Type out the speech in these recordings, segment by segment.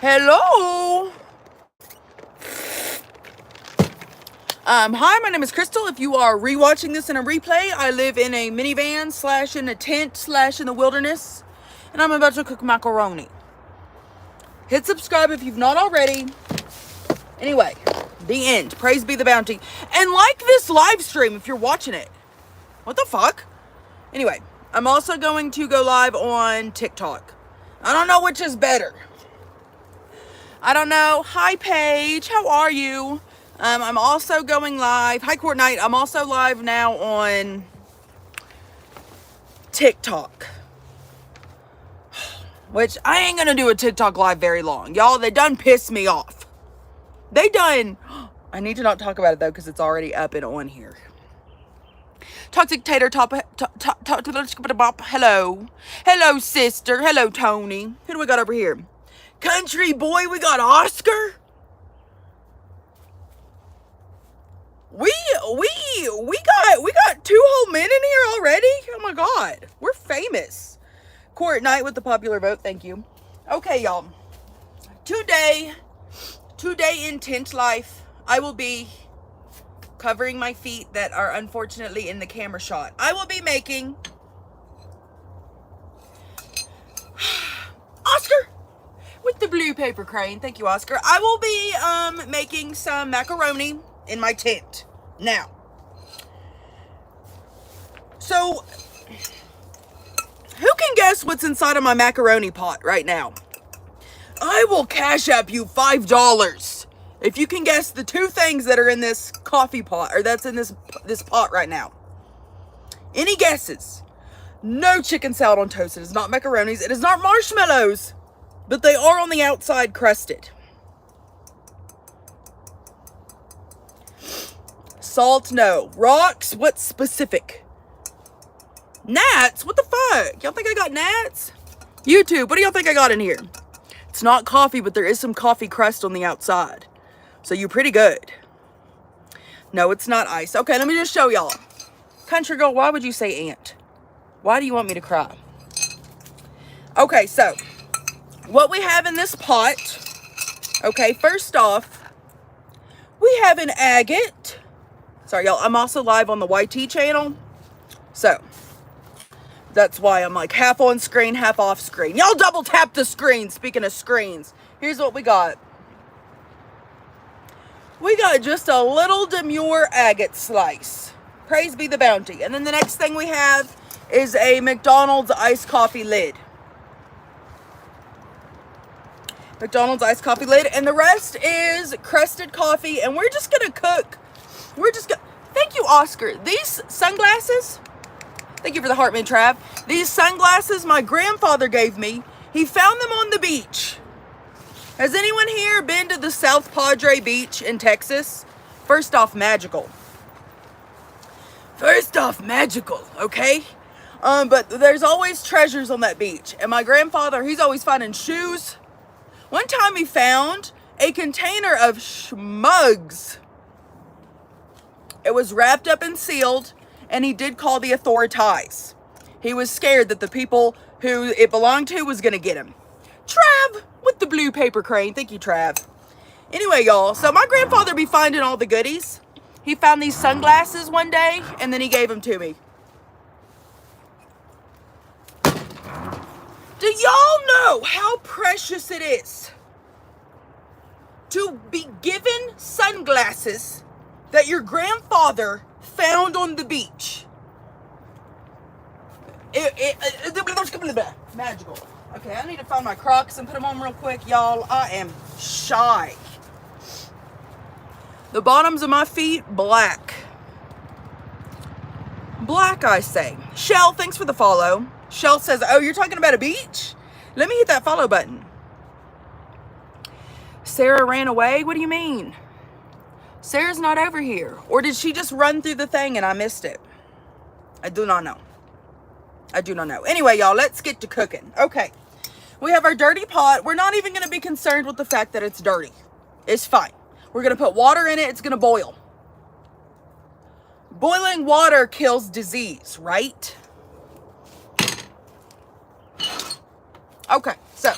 Hello. Hi, my name is Crystal. If you are rewatching this in a replay, I live in a minivan / in a tent / in the wilderness, and I'm about to cook macaroni. Hit subscribe if you've not already. Anyway, the end. Praise be the bounty. And like this live stream if you're watching it. What the fuck? Anyway, I'm also going to go live on TikTok. I don't know which is better. I don't know. Hi, Paige. How are you? I'm also going live. Hi, Court Knight. I'm also live now on TikTok. Which I ain't gonna do a TikTok live very long. Y'all, they done piss me off. They done. I need to not talk about it though because it's already up and on here. Toxic Tater Top. Hello. Hello, sister. Hello, Tony. Who do we got over here? Country boy, we got Oscar. We got 2 whole men in here already? Oh my god. We're famous. Court Knight with the popular vote, thank you. Okay, y'all. Today in tent life, I will be covering my feet that are unfortunately in the camera shot. I will be making Oscar with the blue paper crane. Thank you, Oscar. I will be making some macaroni in my tent. Now, so who can guess what's inside of my macaroni pot right now? I will cash app you $5 if you can guess the 2 things that are in this coffee pot, or that's in this pot right now. Any guesses? No chicken salad on toast. It is not macaronis. It is not marshmallows, but they are on the outside crusted. Salt, no. Rocks, what's specific? Gnats? What the fuck? Y'all think I got gnats? YouTube, what do y'all think I got in here? It's not coffee, but there is some coffee crust on the outside. So you're pretty good. No, it's not ice. Okay, let me just show y'all. Country girl, why would you say ant? Why do you want me to cry? Okay, so what we have in this pot. Okay, first off, we have an agate. Sorry, y'all. I'm also live on the YT channel. So, that's why I'm like half on screen, half off screen. Y'all double tap the screen. Speaking of screens, here's what we got. We got just a little demure agate slice. Praise be the bounty. And then the next thing we have is a McDonald's iced coffee lid. McDonald's iced coffee lid. And the rest is crusted coffee. And we're just going to cook. Thank you, Oscar. These sunglasses, thank you for the Hartman Trav. These sunglasses my grandfather gave me. He found them on the beach. Has anyone here been to the South Padre Beach in Texas? First off, magical. Okay? But there's always treasures on that beach. And my grandfather, he's always finding shoes. One time he found a container of schmugs. It was wrapped up and sealed, and he did call the authorities. He was scared that the people who it belonged to was going to get him. Trav with the blue paper crane. Thank you, Trav. Anyway, y'all, so my grandfather be finding all the goodies. He found these sunglasses one day, and then he gave them to me. Do y'all know how precious it is to be given sunglasses that your grandfather found on the beach? Magical. Okay, I need to find my Crocs and put them on real quick, y'all. I am shy. The bottoms of my feet, black. Black, I say. Shell, thanks for the follow. Shell says, oh, you're talking about a beach? Let me hit that follow button. Sarah ran away? What do you mean? Sarah's not over here. Or did she just run through the thing and I missed it? I do not know. Anyway, y'all, let's get to cooking. Okay. We have our dirty pot. We're not even going to be concerned with the fact that it's dirty. It's fine. We're going to put water in it. It's going to boil. Boiling water kills disease, right? Okay, so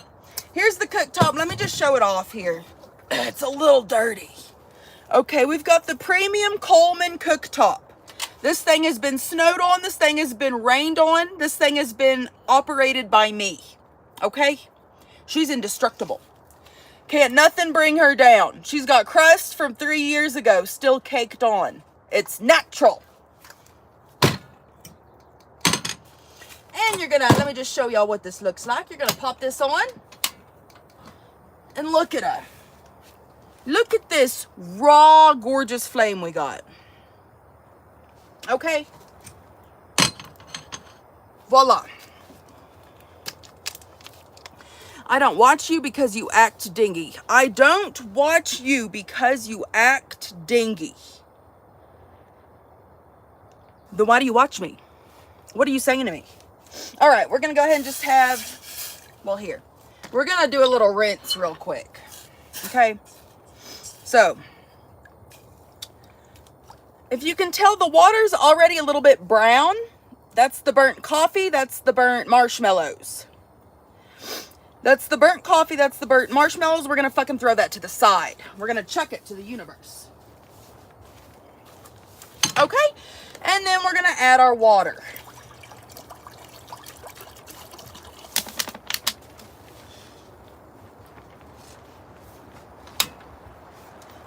here's the cook cooktop. Let me just show it off here. It's a little dirty. Okay, we've got the premium Coleman cooktop. This thing has been snowed on. This thing has been rained on. This thing has been operated by me. Okay? She's indestructible. Can't nothing bring her down. She's got crust from 3 years ago, still caked on. It's natural. And you're gonna, let me just show y'all what this looks like. You're gonna pop this on. And look at her. Look at this raw, gorgeous flame we got. Okay. Voila. I don't watch you because you act dingy. I don't watch you because you act dingy. Then why do you watch me? What are you saying to me? All right, we're going to go ahead and just have, well, here. We're going to do a little rinse real quick. Okay? So, if you can tell, the water's already a little bit brown. That's the burnt coffee. That's the burnt marshmallows. That's the burnt coffee. That's the burnt marshmallows. We're going to fucking throw that to the side. We're going to chuck it to the universe. Okay? And then we're going to add our water.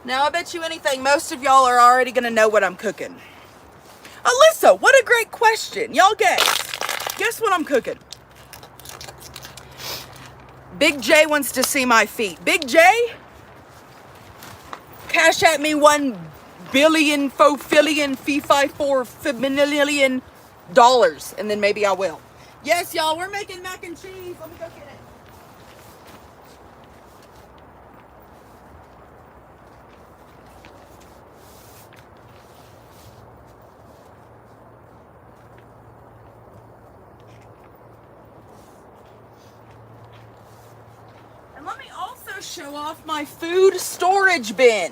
Now, I bet you anything, most of y'all are already going to know what I'm cooking. Alyssa, what a great question. Y'all guess. Guess what I'm cooking? Big J wants to see my feet. Big J, cash at me $1 billion, fofillion, $4 and then maybe I will. Yes, y'all, we're making mac and cheese. Let me go get it. Let me also show off my food storage bin.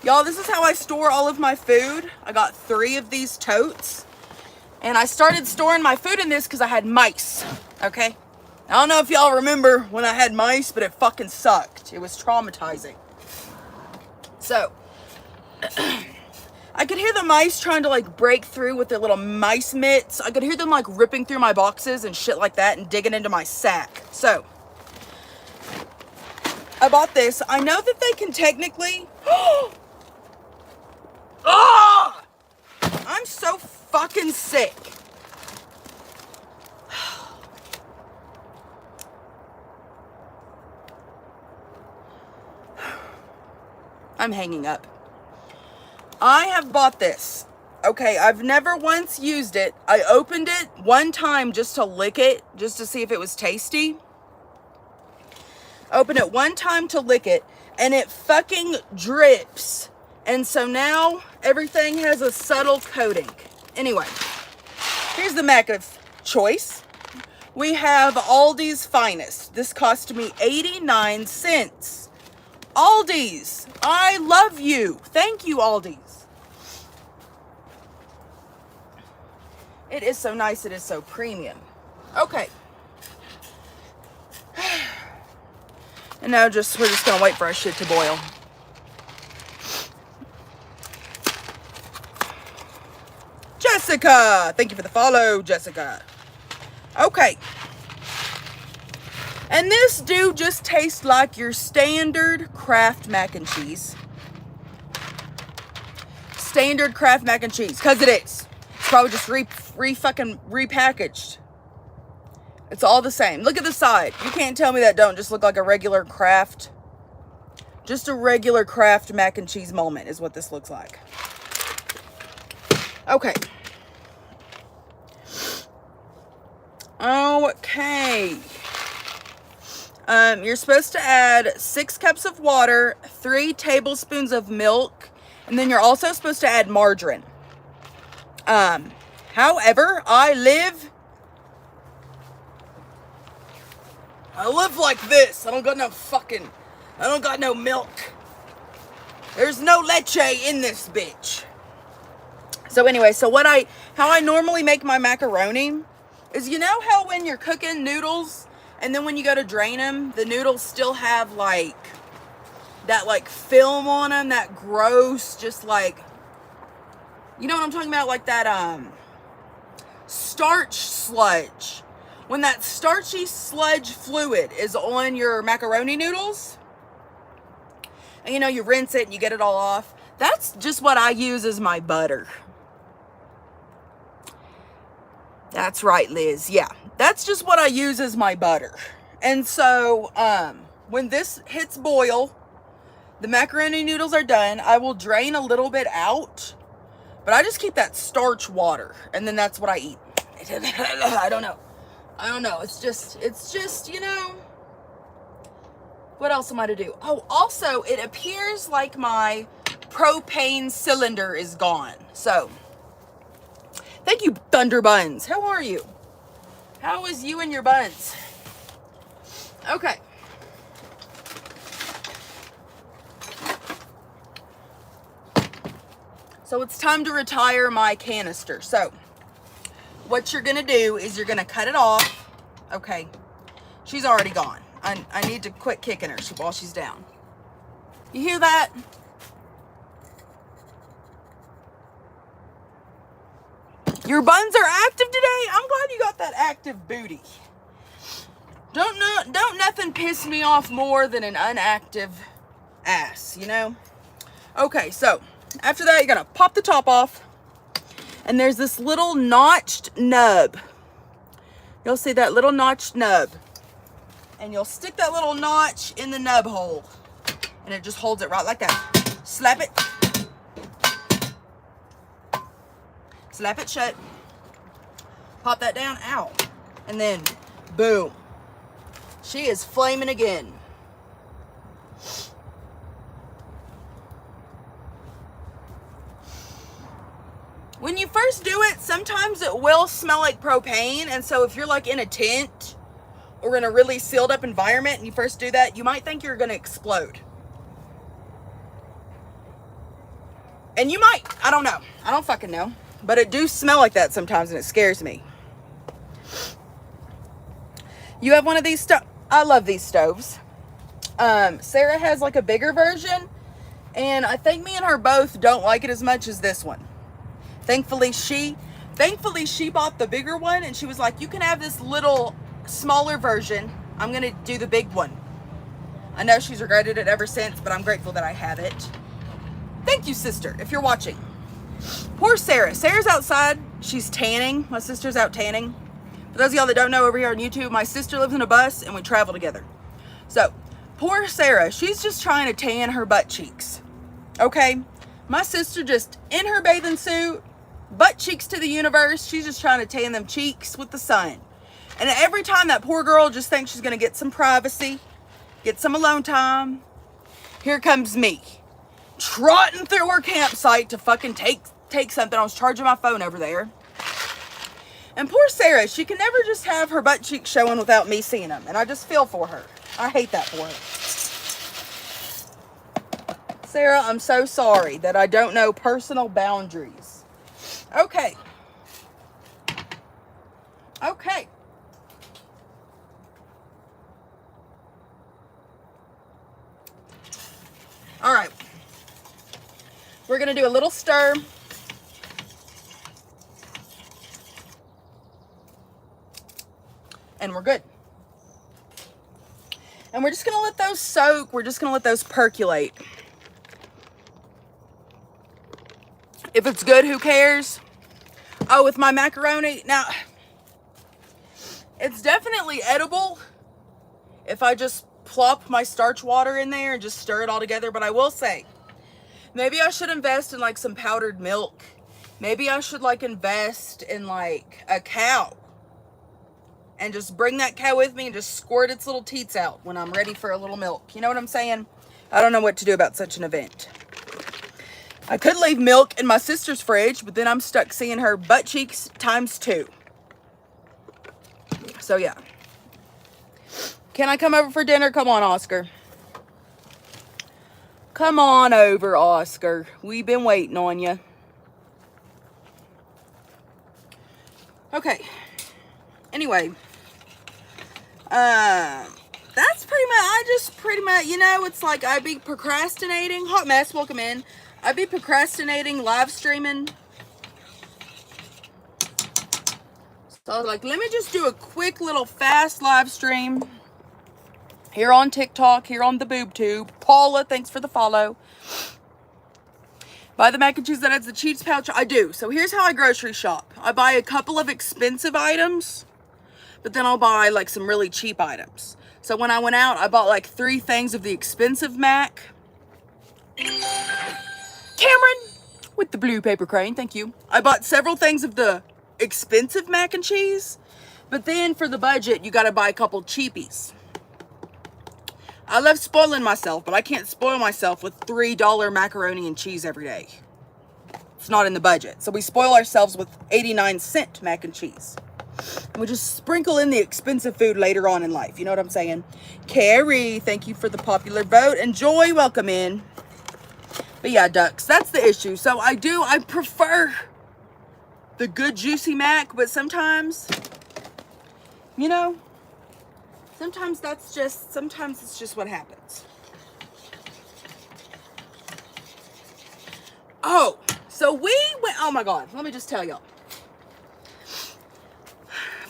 Y'all, this is how I store all of my food. I got 3 of these totes. And I started storing my food in this because I had mice. Okay? I don't know if y'all remember when I had mice, but it fucking sucked. It was traumatizing. So, I could hear the mice trying to like break through with their little mice mitts. I could hear them like ripping through my boxes and shit like that and digging into my sack. So, I bought this. I know that they can technically... Oh! I'm so fucking sick. I'm hanging up. I have bought this. Okay, I've never once used it. I opened it one time just to lick it, just to see if it was tasty. Open it one time to lick it, and it fucking drips. And so now everything has a subtle coating. Anyway, here's the mac of choice. We have Aldi's Finest. This cost me 89 cents. Aldi's, I love you. Thank you, Aldi's. It is so nice. It is so premium. Okay. And now we're just gonna wait for our shit to boil. Jessica! Thank you for the follow, Jessica. Okay. And this do just taste like your standard Kraft mac and cheese. Standard Kraft mac and cheese. Because it is. It's probably just repackaged. It's all the same. Look at the side. You can't tell me that don't just look like a regular Kraft. Just a regular Kraft mac and cheese moment is what this looks like. Okay. Okay. You're supposed to add 6 cups of water, 3 tablespoons of milk, and then you're also supposed to add margarine. However, I live like this. I don't got no milk. There's no leche in this bitch. So anyway, how I normally make my macaroni is, you know how when you're cooking noodles And then when you go to drain them, the noodles still have like that like film on them, that gross, just like, you know what I'm talking about? Like that starch sludge. When that starchy sludge fluid is on your macaroni noodles, and you know, you rinse it and you get it all off, that's just what I use as my butter. That's right, Liz. Yeah, that's just what I use as my butter. And so when this hits boil, the macaroni noodles are done. I will drain a little bit out, but I just keep that starch water, and then that's what I eat. I don't know. It's just, you know, what else am I to do? Oh, also, it appears like my propane cylinder is gone. So, thank you, Thunder Buns. How are you? How is you and your buns? Okay. So it's time to retire my canister. So what you're gonna do is you're gonna cut it off. Okay, she's already gone. I need to quit kicking her while she's down. You hear that? Your buns are active today? I'm glad you got that active booty. Don't nothing piss me off more than an unactive ass, you know? Okay, so after that, you're gonna pop the top off, and there's this little notched nub. You'll see that little notched nub, and you'll stick that little notch in the nub hole, and it just holds it right like that. Slap it. Slap it shut. Pop that down. Ow. And then, boom. She is flaming again. When you first do it, sometimes it will smell like propane. And so if you're like in a tent or in a really sealed up environment and you first do that, you might think you're going to explode. And you might. I don't know. I don't fucking know. But it do smell like that sometimes, and it scares me. You have one of these stoves. I love these stoves. Sarah has like a bigger version, and I think me and her both don't like it as much as this one. Thankfully she bought the bigger one, and she was like, you can have this little smaller version. I'm gonna do the big one. I know she's regretted it ever since, but I'm grateful that I have it. Thank you, sister, if you're watching. Poor Sarah. Sarah's outside. She's tanning. My sister's out tanning. For those of y'all that don't know, over here on YouTube, my sister lives in a bus and we travel together. So, poor Sarah. She's just trying to tan her butt cheeks. Okay? My sister just in her bathing suit, butt cheeks to the universe. She's just trying to tan them cheeks with the sun. And every time that poor girl just thinks she's going to get some privacy, get some alone time, here comes me. Trotting through her campsite to fucking take something. I was charging my phone over there. And poor Sarah, she can never just have her butt cheeks showing without me seeing them. And I just feel for her. I hate that for her. Sarah, I'm so sorry that I don't know personal boundaries. Okay. Okay. All right. We're going to do a little stir. And we're good. And we're just going to let those soak. We're just going to let those percolate. If it's good, who cares? Oh, with my macaroni. Now, it's definitely edible if I just plop my starch water in there and just stir it all together. But I will say, maybe I should invest in like some powdered milk. Maybe I should like invest in like a cow. And just bring that cow with me and just squirt its little teats out when I'm ready for a little milk. You know what I'm saying? I don't know what to do about such an event. I could leave milk in my sister's fridge, but then I'm stuck seeing her butt cheeks times 2. So yeah. Can I come over for dinner? Come on, Oscar. Come on over, Oscar. We've been waiting on you. Okay. Anyway, That's pretty much, you know, it's like I'd be procrastinating. Hot mess, welcome in. I'd be procrastinating live streaming. So I was like, let me just do a quick little fast live stream here on TikTok, here on the boob tube. Paula, thanks for the follow. Buy the mac and cheese that has the cheese pouch. I do. So here's how I grocery shop. I buy a couple of expensive items, but then I'll buy like some really cheap items. So when I went out, I bought like 3 things of the expensive mac. Cameron with the blue paper crane, thank you. I bought several things of the expensive mac and cheese, but then for the budget, you gotta buy a couple cheapies. I love spoiling myself, but I can't spoil myself with $3 macaroni and cheese every day. It's not in the budget. So we spoil ourselves with 89-cent mac and cheese. And we just sprinkle in the expensive food later on in life. You know what I'm saying? Carrie, thank you for the popular vote. And Joy, welcome in. But yeah, ducks, that's the issue. So I prefer the good juicy mac, but sometimes, you know, sometimes it's just what happens. Oh, so we went, oh my God, let me just tell y'all.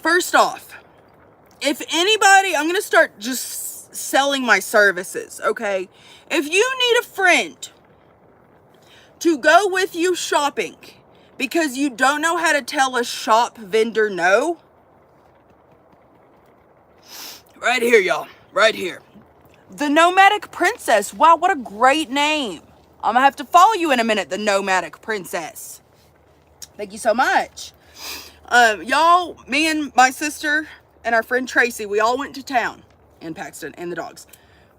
First off, if anybody, I'm going to start just selling my services, okay? If you need a friend to go with you shopping because you don't know how to tell a shop vendor no, right here, y'all. Right here. The Nomadic Princess. Wow, what a great name. I'm gonna have to follow you in a minute, the Nomadic Princess. Thank you so much. Y'all, me and my sister and our friend Tracy, we all went to town in Paxton and the dogs.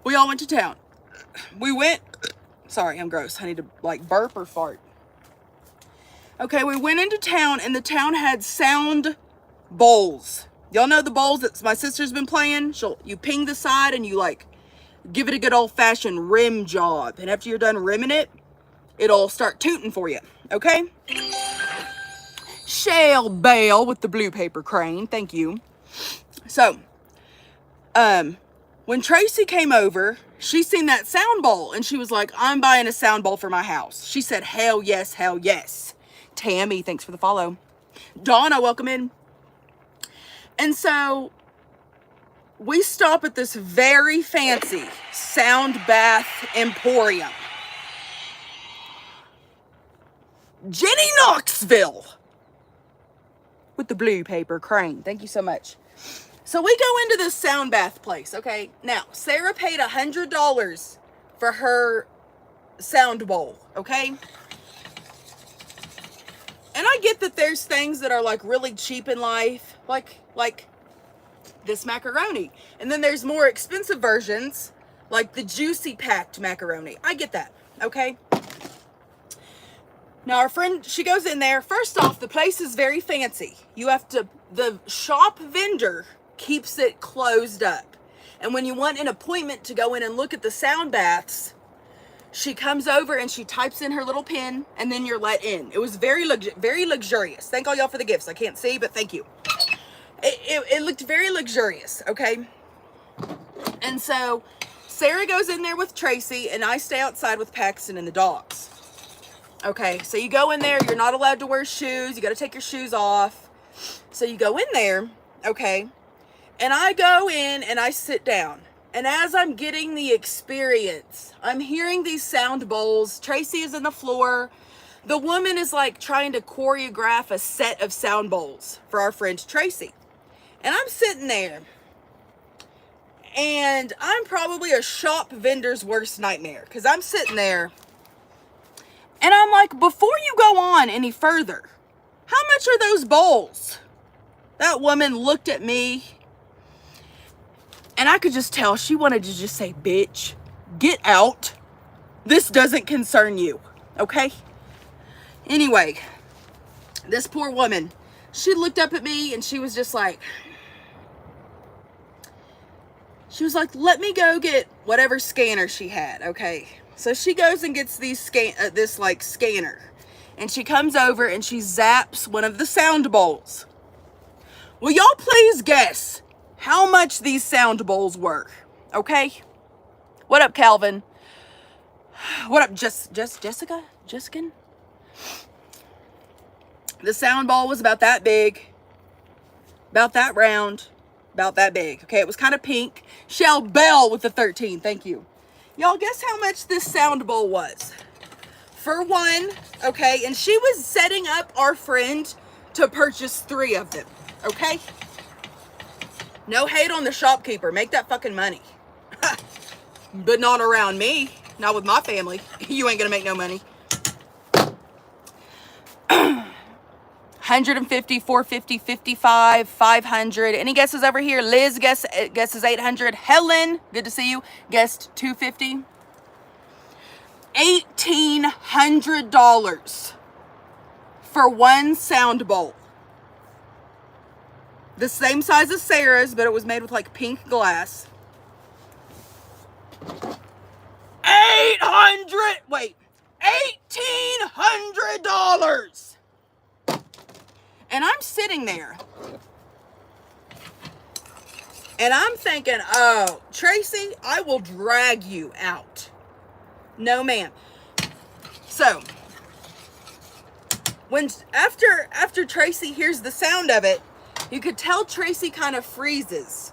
We all went to town. We went, sorry, I'm gross. I need to like burp or fart. Okay, we went into town and the town had sound bowls. Y'all know the bowls that my sister's been playing? You ping the side and you like give it a good old-fashioned rim job. And after you're done rimming it, it'll start tooting for you, okay? Shale Bale with the blue paper crane, thank you. So, when Tracy came over, she seen that sound bowl and she was like, I'm buying a sound bowl for my house. She said, hell yes, hell yes. Tammy, thanks for the follow. Donna, welcome in. And so we stop at this very fancy sound bath emporium. Jenny Knoxville with the blue paper crane. Thank you so much. So we go into this sound bath place, okay? Now, Sarah paid $100 for her sound bowl, okay? And I get that there's things that are like really cheap in life, like this macaroni. And then there's more expensive versions, like the juicy packed macaroni. I get that, okay? Now our friend, she goes in there. First off, the place is very fancy. The shop vendor keeps it closed up. And when you want an appointment to go in and look at the sound baths, she comes over and she types in her little pin and then you're let in. It was very luxurious. Thank all y'all for the gifts. I can't see, but thank you. It looked very luxurious, okay? And so Sarah goes in there with Tracy and I stay outside with Paxton and the dogs. Okay, so you go in there, you're not allowed to wear shoes. You got to take your shoes off. So you go in there, okay? And I go in and I sit down. And as I'm getting the experience, I'm hearing these sound bowls. Tracy is on the floor. The woman is like trying to choreograph a set of sound bowls for our friend Tracy. And I'm sitting there. And I'm probably a shop vendor's worst nightmare. Because I'm sitting there. And I'm like, before you go on any further, how much are those bowls? That woman looked at me. And I could just tell she wanted to just say, bitch, get out. This doesn't concern you, okay? Anyway, this poor woman, she looked up at me and she was just like, let me go get whatever scanner she had, okay? So she goes and gets this scanner. And she comes over and she zaps one of the sound bowls. Will y'all please guess how much these sound bowls were, okay? What up, Calvin? What up, Jessica? Jessican? The sound bowl was about that big, about that round, about that big. Okay, it was kind of pink. Shell Bell with the 13, thank you. Y'all, guess how much this sound bowl was? For one, okay, and she was setting up our friend to purchase 3 of them, okay? No hate on the shopkeeper. Make that fucking money. But not around me. Not with my family. You ain't gonna make no money. 150, 450, 55, 500. Any guesses over here? Liz guesses 800. Helen, good to see you, guessed 250. $1,800 for one sound bowl. The same size as Sarah's, but it was made with like pink glass. 1,800. And I'm sitting there. And I'm thinking, oh, Tracy, I will drag you out. No, ma'am. So, after Tracy hears the sound of it, you could tell Tracy kind of freezes.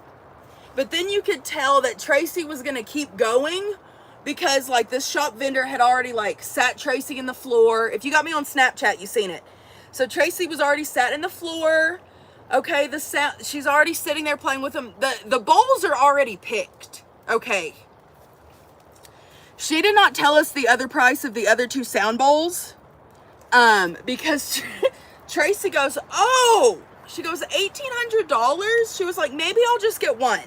But then you could tell that Tracy was going to keep going because like this shop vendor had already like sat Tracy in the floor. If you got me on Snapchat, you seen it. So Tracy was already sat in the floor. Okay, she's already sitting there playing with them. The bowls are already picked. Okay. She did not tell us the other price of the other 2 sound bowls. Because Tracy goes, oh, she goes, $1,800? She was like, maybe I'll just get one.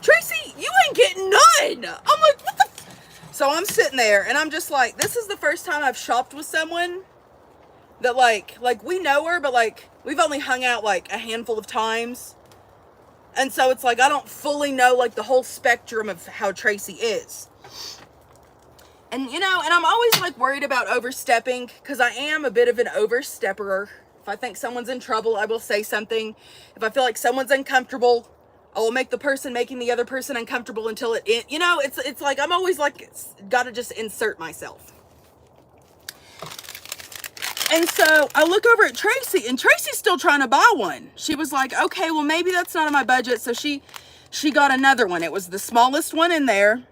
Tracy, you ain't getting none. I'm like, what the? So I'm sitting there and I'm just like, this is the first time I've shopped with someone that like we know her, but like we've only hung out like a handful of times. And so it's like, I don't fully know like the whole spectrum of how Tracy is. And you know, and I'm always like worried about overstepping because I am a bit of an overstepper. If I think someone's in trouble, I will say something. If I feel like someone's uncomfortable, I will make the person making the other person uncomfortable until you know, it's like, I'm always like, got to just insert myself. And so I look over at Tracy and Tracy's still trying to buy one. She was like, okay, well, maybe that's not in my budget. So she got another one. It was the smallest one in there.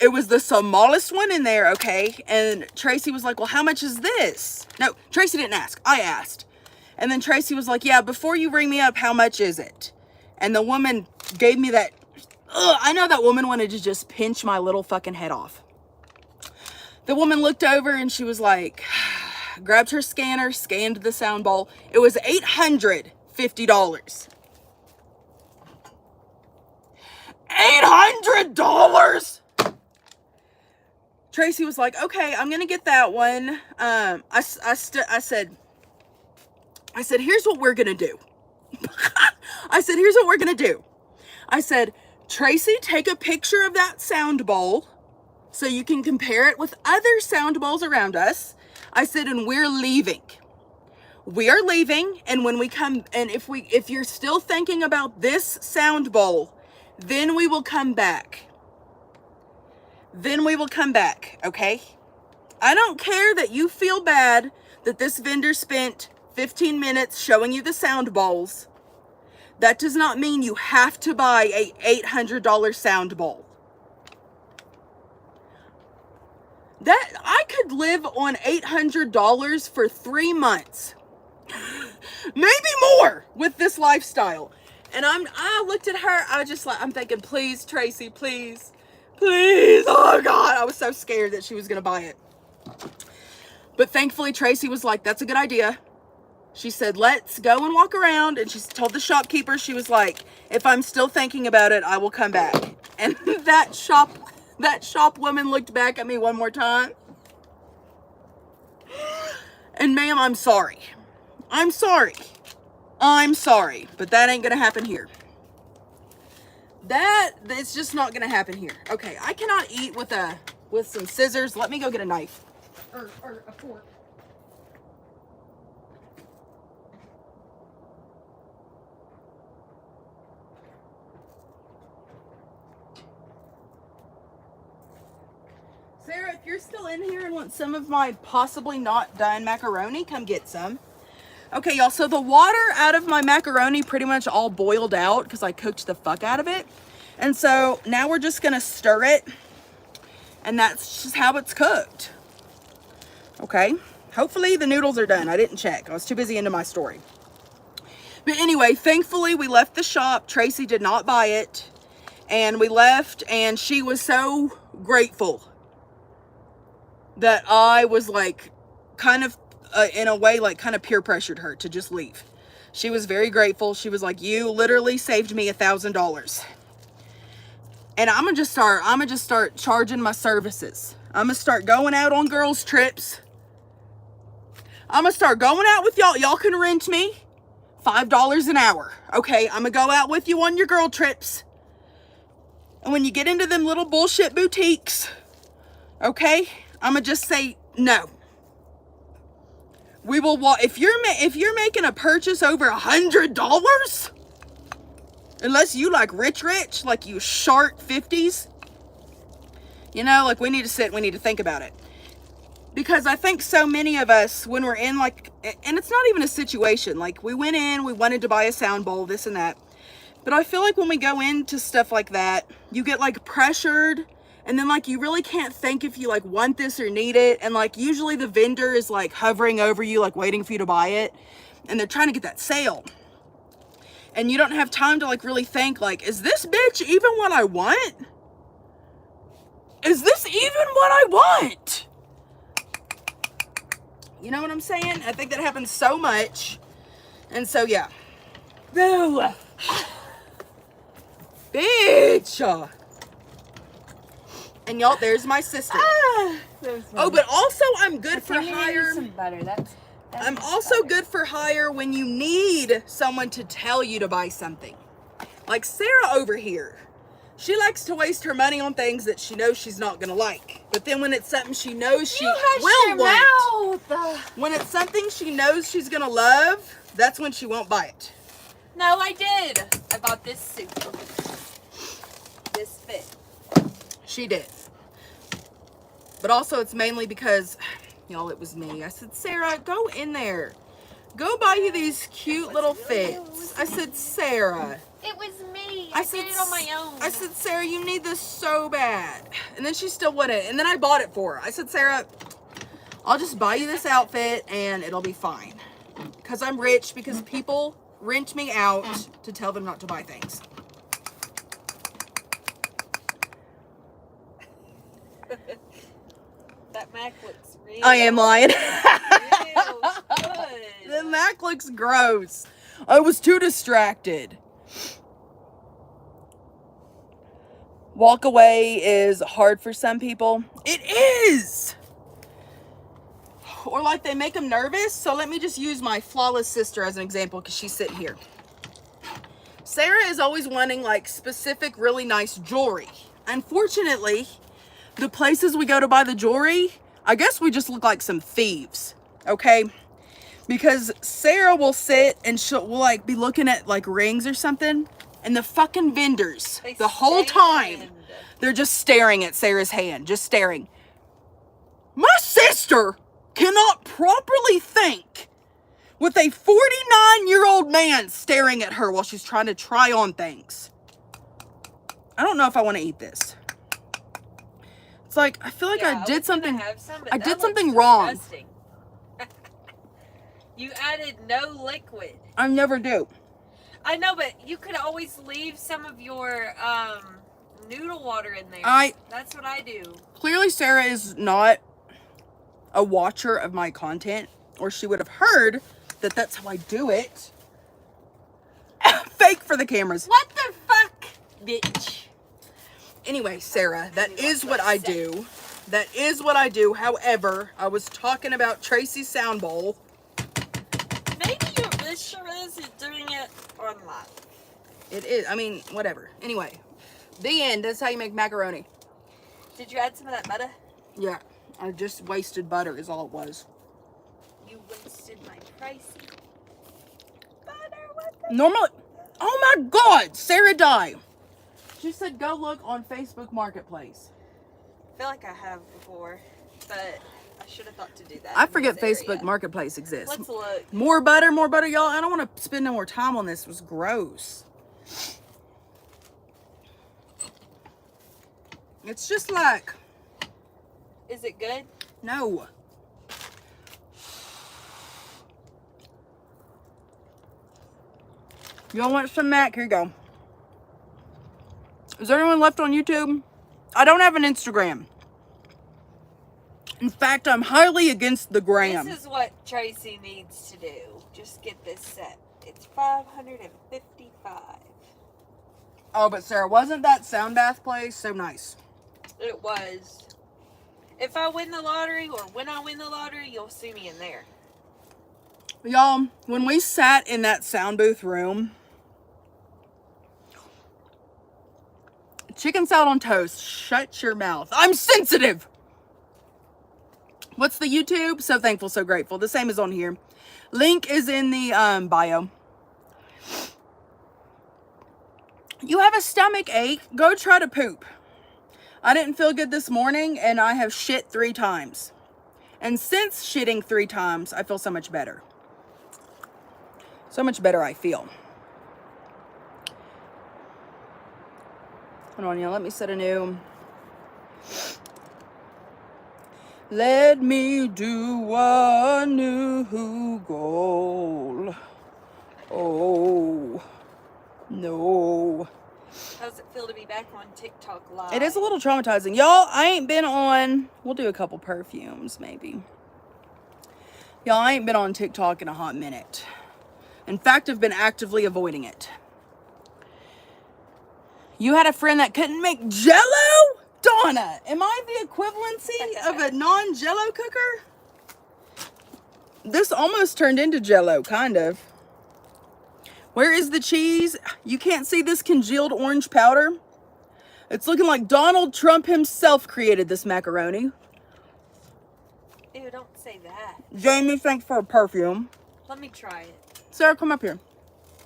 It was the smallest one in there, okay? And Tracy was like, well, how much is this? No, Tracy didn't ask. I asked. And then Tracy was like, yeah, before you ring me up, how much is it? And the woman gave me that, I know that woman wanted to just pinch my little fucking head off. The woman looked over and she was like, grabbed her scanner, scanned the sound bowl. It was $850. $800? Tracy was like, okay, I'm going to get that one. I said, here's what we're going to do. I said, here's what we're going to do. I said, Tracy, take a picture of that sound bowl so you can compare it with other sound bowls around us. I said, and we're leaving. We are leaving. And when we come, and if you're still thinking about this sound bowl, then we will come back. Then we will come back, okay? I don't care that you feel bad that this vendor spent 15 minutes showing you the sound bowls. That does not mean you have to buy a $800 sound bowl. That I could live on $800 for 3 months. Maybe more with this lifestyle. And I looked at her, I'm thinking, please, Tracy, please. Please. Oh God, I was so scared that she was gonna buy it. But thankfully Tracy was like, that's a good idea. She said, let's go and walk around. And she told the shopkeeper, she was like, if I'm still thinking about it, I will come back. And that shop woman looked back at me one more time. And ma'am, I'm sorry. I'm sorry. But that ain't gonna happen here. It's just not gonna happen here. Okay, I cannot eat with some scissors. Let me go get a knife. Or a fork. Sarah, if you're still in here and want some of my possibly not done macaroni, come get some. Okay, y'all, so the water out of my macaroni pretty much all boiled out because I cooked the fuck out of it. And so now we're just gonna stir it, and that's just how it's cooked. Okay, hopefully the noodles are done. I didn't check, I was too busy into my story. But anyway, thankfully we left the shop. Tracy did not buy it, and we left, and she was so grateful that I was like kind of in a way like kind of peer pressured her to just leave. She was very grateful. She was like, you literally saved me $1,000. And I'm gonna just start charging my services. I'm gonna start going out on girls trips. I'm gonna start going out with y'all. Y'all can rent me $5 an hour. Okay, I'm gonna go out with you on your girl trips. And when you get into them little bullshit boutiques, okay, I'm gonna just say no. We will walk. If you're making a purchase over $100, unless you like rich, like you shark 50s, you know, like we need to sit and we need to think about it. Because I think so many of us, when we're in like, and it's not even a situation, like we went in, we wanted to buy a sound bowl, this and that. But I feel like when we go into stuff like that, you get like pressured, and then like you really can't think if you like want this or need it. And like usually the vendor is like hovering over you, like waiting for you to buy it, and they're trying to get that sale. And you don't have time to like really think like, is this bitch even what I want? Is this even what I want? You know what I'm saying? I think that happens so much. And so yeah. Boo! Bitch! And y'all, there's my sister. Oh, but also I'm good for hire. Some butter. I'm also good for hire when you need someone to tell you to buy something. Like Sarah over here. She likes to waste her money on things that she knows she's not gonna like. But then when it's something she knows she will want, when it's something she knows she's gonna love, that's when she won't buy it. No, I did. I bought this suit. This fit. She did. But also it's mainly because, y'all, it was me. I said, Sarah, go in there. Go buy you these cute little fits. I said, Sarah. It was me. I did it on my own. I said, Sarah, you need this so bad. And then she still wouldn't. And then I bought it for her. I said, Sarah, I'll just buy you this outfit and it'll be fine. Because I'm rich, because people rent me out to tell them not to buy things. That Mac looks real. I am lying. Real good. The Mac looks gross. I was too distracted. Walk away is hard for some people. It is. Or like they make them nervous. So let me just use my flawless sister as an example because she's sitting here. Sarah is always wanting like specific, really nice jewelry. Unfortunately, the places we go to buy the jewelry, I guess we just look like some thieves, okay? Because Sarah will sit and we'll like be looking at like rings or something, and the fucking vendors, the whole time, they're just staring at Sarah's hand, just staring. My sister cannot properly think with a 49-year-old man staring at her while she's trying to try on things. I don't know if I want to eat this. It's like, I feel like I did something, I did something wrong. You added no liquid. I never do. I know, but you could always leave some of your noodle water in there. That's what I do. Clearly Sarah is not a watcher of my content, or she would have heard that that's how I do it. Fake for the cameras. What the fuck, bitch? Anyway, Sarah, that is what I do. That is what I do. However, I was talking about Tracy's sound bowl. Maybe your mistress is doing it online. It is. I mean, whatever. Anyway, the end. That's how you make macaroni. Did you add some of that butter? Yeah. I just wasted butter is all it was. You wasted my pricey butter. What the Normally, oh my God, Sarah Dye. She said go look on Facebook Marketplace. feel like I have before, but I should have thought to do that. I in forget this Facebook area. Marketplace exists. Let's look. More butter, y'all. I don't want to spend no more time on this. It was gross. It's just like... Is it good? No. Y'all want some mac? Here you go. Is there anyone left on YouTube? I don't have an Instagram. In fact, I'm highly against the gram. This is what Tracy needs to do. Just get this set. It's $555. Oh, but Sarah, wasn't that sound bath place so nice? It was. If I win the lottery, or when I win the lottery, you'll see me in there. Y'all, when we sat in that sound booth room, chicken salad on toast, shut your mouth. I'm sensitive. What's the YouTube? So thankful, so grateful. The same is on here. Link is in the bio. You have a stomach ache? Go try to poop. I didn't feel good this morning and I have shit 3 times. And since shitting 3 times, I feel so much better. So much better I feel. Hold on, y'all. Let me set a new... Let me do a new goal. Oh, no. How does it feel to be back on TikTok Live? It is a little traumatizing. Y'all, I ain't been on... We'll do a couple perfumes, maybe. Y'all, I ain't been on TikTok in a hot minute. In fact, I've been actively avoiding it. You had a friend that couldn't make Jell-O? Donna, am I the equivalency of a non-Jell-O cooker? This almost turned into Jell-O, kind of. Where is the cheese? You can't see this congealed orange powder? It's looking like Donald Trump himself created this macaroni. Ew, don't say that. Jamie, thanks for a perfume. Let me try it. Sarah, come up here.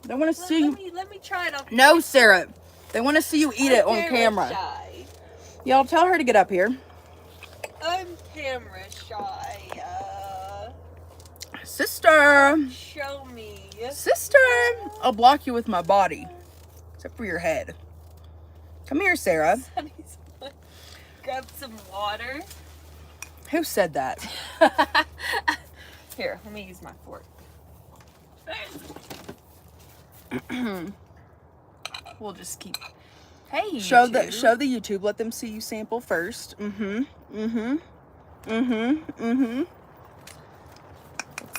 They want to see you. Let me try it. No, Sarah. They want to see you eat it on camera. Shy. Y'all tell her to get up here. I'm camera shy. Sister. Show me. Sister. I'll block you with my body. Except for your head. Come here, Sarah. Grab some water. Who said that? Here, let me use my fork. We'll just keep... Hey, show the YouTube. Let them see you sample first. It's a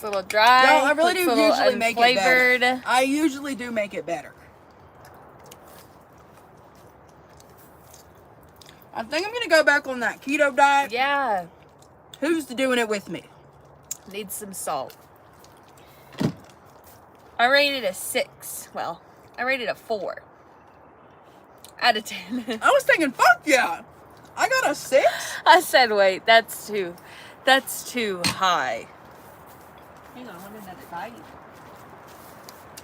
little dry. No, I really do usually make it better. Unflavored. I usually do make it better. I think I'm gonna go back on that keto diet. Yeah. Who's doing it with me? Needs some salt. I rated a 6. Well, I rated a 4 out of 10. I was thinking, fuck yeah. I got a 6. I said, wait, that's too high. Hang on, I want another bite.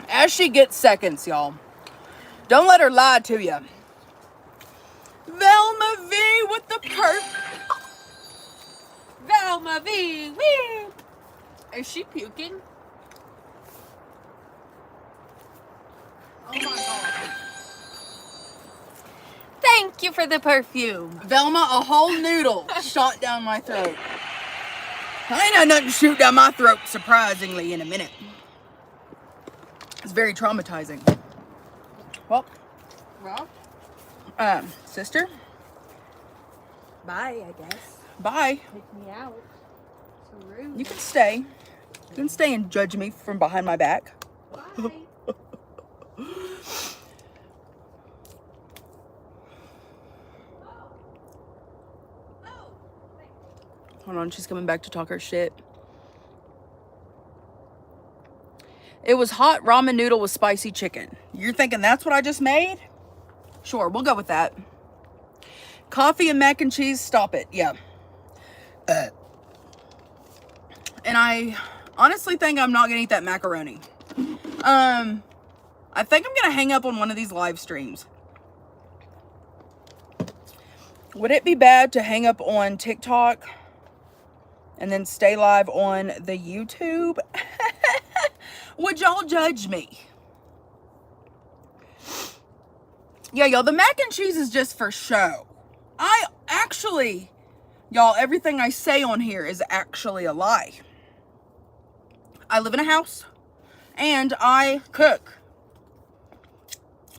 As she gets seconds, y'all. Don't let her lie to you. Velma V with the Velma V, woo! Is she puking? Oh my God. Thank you for the perfume. Velma, a whole noodle shot down my throat. I ain't had nothing to shoot down my throat, surprisingly, in a minute. It's very traumatizing. Well, sister? Bye, I guess. Bye. Take me out. So rude. You can stay. You can stay and judge me from behind my back. Bye. Hold on, she's coming back to talk her shit. It was hot ramen noodle with spicy chicken. You're thinking that's what I just made? Sure, we'll go with that. Coffee and mac and cheese, stop it. Yeah. And I honestly think I'm not gonna eat that macaroni. I think I'm gonna hang up on one of these live streams. Would it be bad to hang up on TikTok and then stay live on the YouTube? Would y'all judge me? Yeah, y'all, the mac and cheese is just for show. I actually, y'all, everything I say on here is actually a lie. I live in a house and I cook.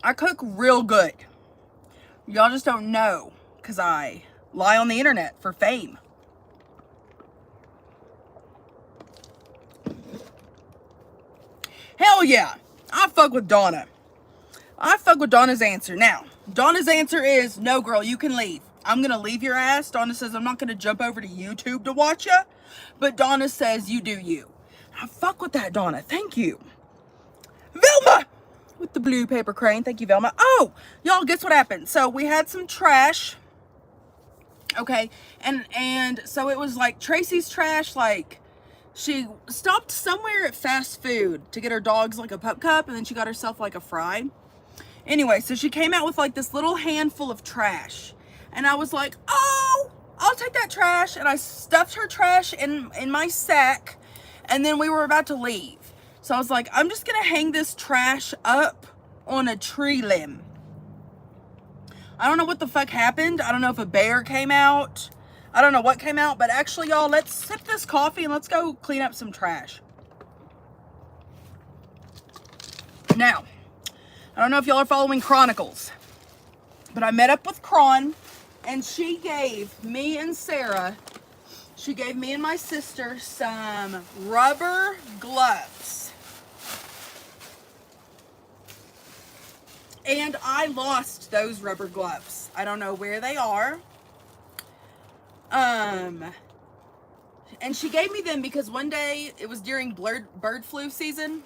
I cook real good. Y'all just don't know because I lie on the internet for fame. Hell yeah, I fuck with Donna. I fuck with Donna's answer. Now, Donna's answer is, no, girl, you can leave. I'm going to leave your ass. Donna says, I'm not going to jump over to YouTube to watch you. But Donna says, you do you. I fuck with that, Donna. Thank you. Velma! With the blue paper crane. Thank you, Velma. Oh, y'all, guess what happened? So we had some trash. Okay. And so it was like Tracy's trash. Like, she stopped somewhere at fast food to get her dogs like a pup cup. And then she got herself like a fry. Anyway, so she came out with like this little handful of trash. And I was like, oh, I'll take that trash. And I stuffed her trash in my sack. And then we were about to leave. So I was like, I'm just going to hang this trash up on a tree limb. I don't know what the fuck happened. I don't know if a bear came out. I don't know what came out. But actually, y'all, let's sip this coffee and let's go clean up some trash. Now, I don't know if y'all are following Chronicles, but I met up with Cron, and she gave me and Sarah, she gave me and my sister some rubber gloves. And I lost those rubber gloves. I don't know where they are. And she gave me them because one day, it was during bird flu season.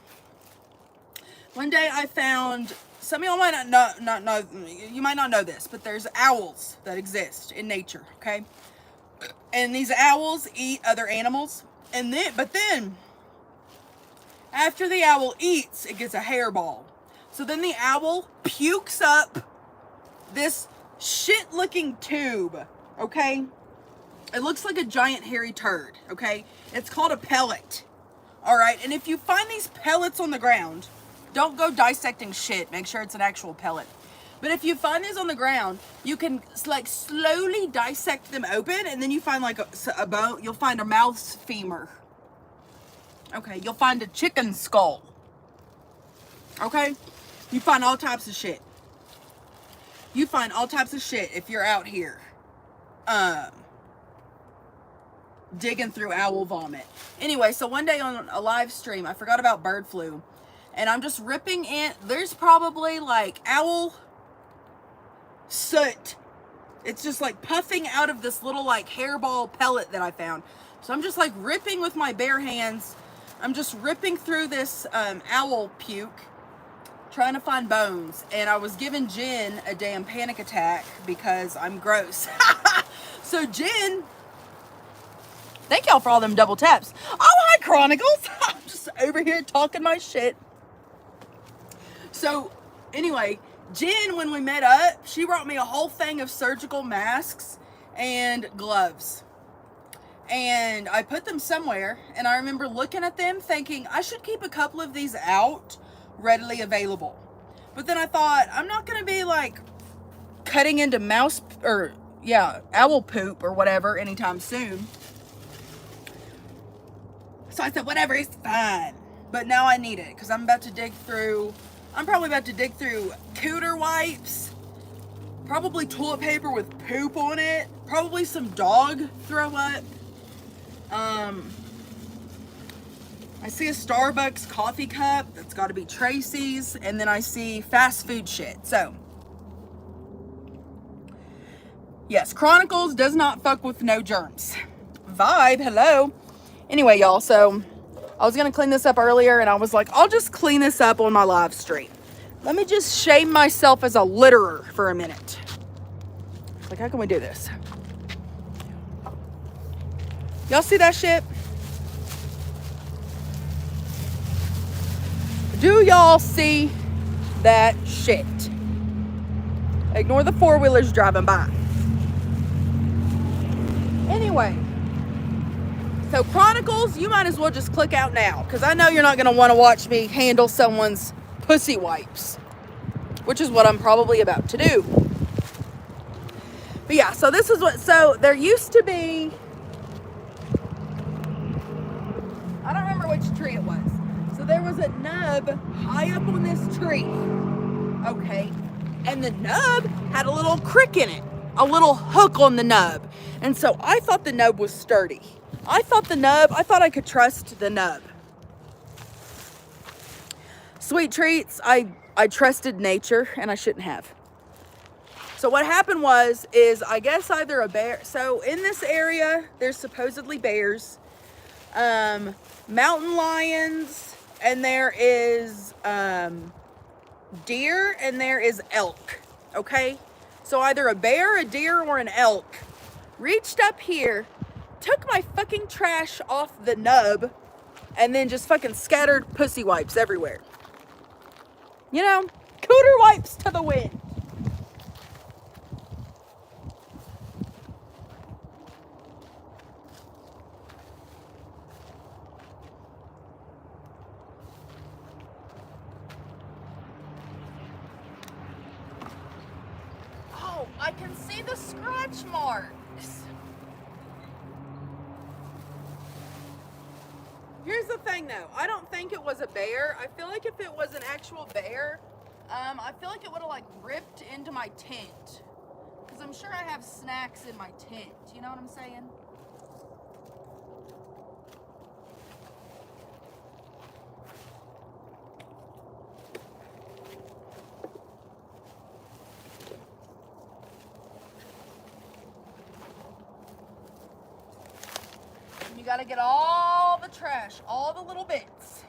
One day I found, some of y'all might not know, you might not know this, but there's owls that exist in nature, okay? And these owls eat other animals. But then, after the owl eats, it gets a hairball. So then the owl pukes up this shit-looking tube, okay? It looks like a giant hairy turd, okay? It's called a pellet, all right? And if you find these pellets on the ground, don't go dissecting shit. Make sure it's an actual pellet. But if you find these on the ground, you can like slowly dissect them open, and then you find like a bone. You'll find a mouth's femur. Okay, you'll find a chicken skull. Okay, you find all types of shit. You find all types of shit if you're out here, digging through owl vomit. Anyway, so one day on a live stream, I forgot about bird flu. And I'm just ripping in. There's probably like owl soot. It's just like puffing out of this little like hairball pellet that I found. So I'm just like ripping with my bare hands. I'm just ripping through this owl puke, trying to find bones. And I was giving Jen a damn panic attack because I'm gross. So Jen, thank y'all for all them double taps. Oh, hi Chronicles. I'm just over here talking my shit. So, anyway, Jen, when we met up, she brought me a whole thing of surgical masks and gloves. And I put them somewhere, and I remember looking at them thinking, I should keep a couple of these out, readily available. But then I thought, I'm not going to be, like, cutting into owl poop or whatever anytime soon. So I said, whatever, it's fine. But now I need it, because I'm probably about to dig through cooter wipes, probably toilet paper with poop on it, probably some dog throw up. I see a Starbucks coffee cup, that's got to be Tracy's, and then I see fast food shit. So, yes, Chronicles does not fuck with no germs. Vibe, hello. Anyway, y'all, so I was going to clean this up earlier, and I was like, I'll just clean this up on my live stream. Let me just shame myself as a litterer for a minute. Like, how can we do this? Y'all see that shit? Do y'all see that shit? Ignore the four-wheelers driving by. Anyway, so Chronicles, you might as well just click out now, because I know you're not going to want to watch me handle someone's pussy wipes, which is what I'm probably about to do. But yeah, so this is what, so there used to be, I don't remember which tree it was. So there was a nub high up on this tree, okay? And the nub had a little crick in it, a little hook on the nub. And so I thought the nub was sturdy. I thought I could trust the nub. Sweet treats, I trusted nature, and I shouldn't have. So what happened is I guess either a bear, so in this area, there's supposedly bears, mountain lions, and there is deer, and there is elk, okay? So either a bear, a deer, or an elk reached up here, took my fucking trash off the nub, and then just fucking scattered pussy wipes everywhere. You know, cooter wipes to the wind. Oh, I can see the scratch marks. Here's the thing though, I don't think it was a bear. I feel like if it was an actual bear, I feel like it would have like ripped into my tent. Because I'm sure I have snacks in my tent. You know what I'm saying? You gotta get all the trash, all the little bits.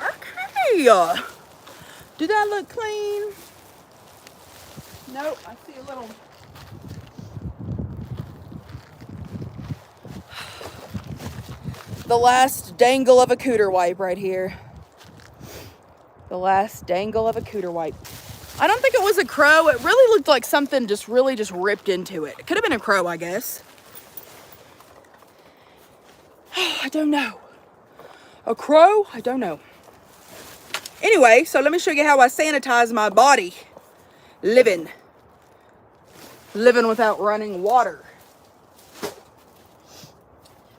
Okay. Did that look clean? Nope, I see a little. The last dangle of a cooter wipe right here. The last dangle of a cooter wipe. I don't think it was a crow. It really looked like something just ripped into it. It could have been a crow, I guess. I don't know. A crow? I don't know. Anyway, so let me show you how I sanitize my body. Living without running water.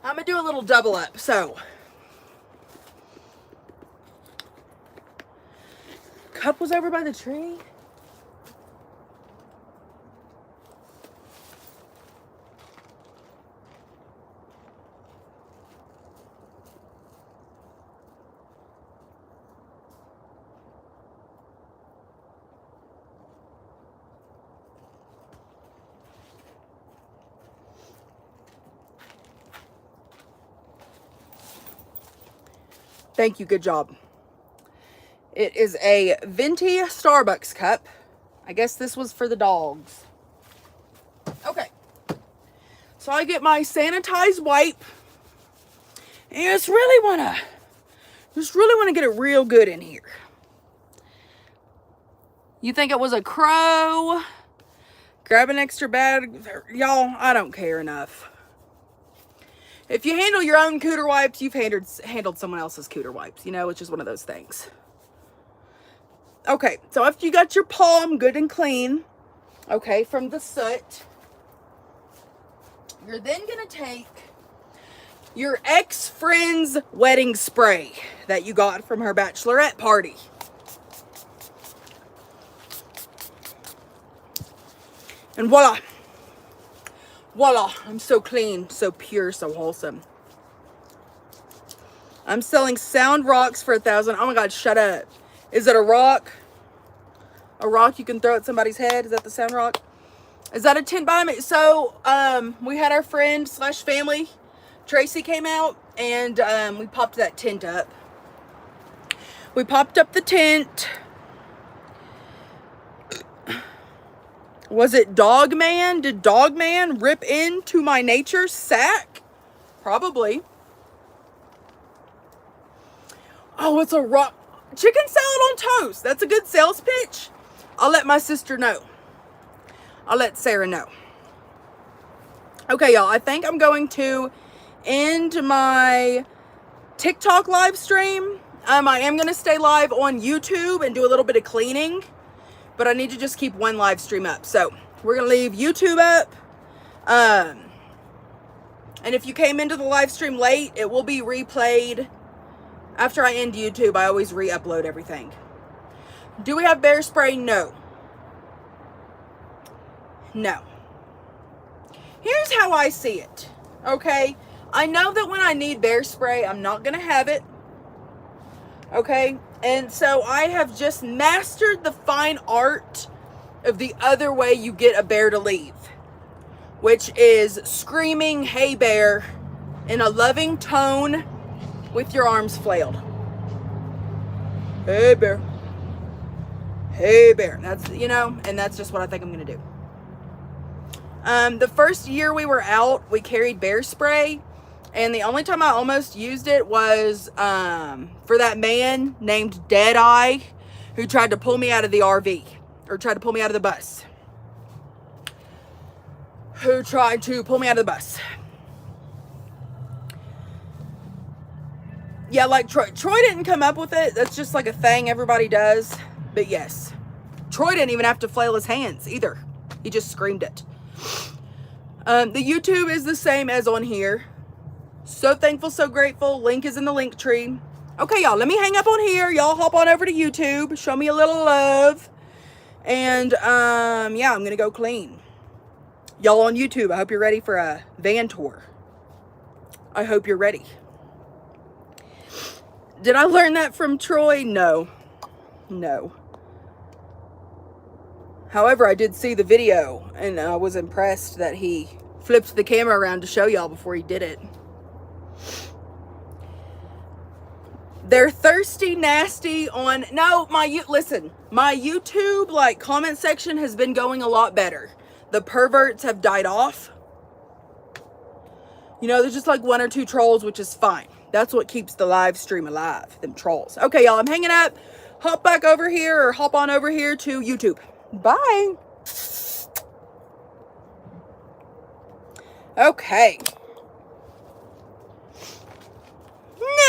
I'm gonna do a little double up. So, cup was over by the tree. Thank you, good job. It is a venti Starbucks cup. I guess this was for the dogs. Okay. So I get my sanitized wipe. And just really wanna get it real good in here. You think it was a crow? Grab an extra bag. Y'all, I don't care enough. If you handle your own cooter wipes, you've handled someone else's cooter wipes. You know, it's just one of those things. Okay, so after you got your palm good and clean, okay, from the soot, you're then going to take your ex-friend's wedding spray that you got from her bachelorette party. And voila. Voila, I'm so clean, so pure, so wholesome. I'm selling sound rocks for $1,000. Oh my God, shut up. Is it a rock? A rock you can throw at somebody's head? Is that the sound rock? Is that a tent by me? So, we had our friend / family, Tracy, came out, and we popped that tent up. We popped up the tent. Was it Dog Man? Did Dog Man rip into my nature sack? Probably. Oh, it's a rock. Chicken salad on toast. That's a good sales pitch. I'll let my sister know. I'll let Sarah know. Okay, y'all. I think I'm going to end my TikTok live stream. I am going to stay live on YouTube and do a little bit of cleaning. But I need to just keep one live stream up. So we're going to leave YouTube up. And if you came into the live stream late, it will be replayed. After I end YouTube, I always re-upload everything. Do we have bear spray? No. No. Here's how I see it. Okay? I know that when I need bear spray, I'm not going to have it. Okay? And so I have just mastered the fine art of the other way you get a bear to leave, which is screaming, "Hey bear," in a loving tone with your arms flailed. Hey bear. Hey bear. That's, you know, and that's just what I think I'm going to do. The first year we were out, we carried bear spray. And the only time I almost used it was for that man named Deadeye who tried to pull me out of the RV. Or tried to pull me out of the bus. Who tried to pull me out of the bus. Yeah, like Troy didn't come up with it. That's just like a thing everybody does. But yes. Troy didn't even have to flail his hands either. He just screamed it. The YouTube is the same as on here. So thankful, so grateful. Link is in the link tree. Okay, y'all, let me hang up on here. Y'all hop on over to YouTube. Show me a little love. And, yeah, I'm going to go clean. Y'all on YouTube, I hope you're ready for a van tour. I hope you're ready. Did I learn that from Troy? No. No. However, I did see the video, and I was impressed that he flipped the camera around to show y'all before he did it. They're thirsty, nasty on... No, listen. My YouTube, like, comment section has been going a lot better. The perverts have died off. You know, there's just, like, one or two trolls, which is fine. That's what keeps the live stream alive, them trolls. Okay, y'all, I'm hanging up. Hop back over here, or hop on over here to YouTube. Bye. Okay.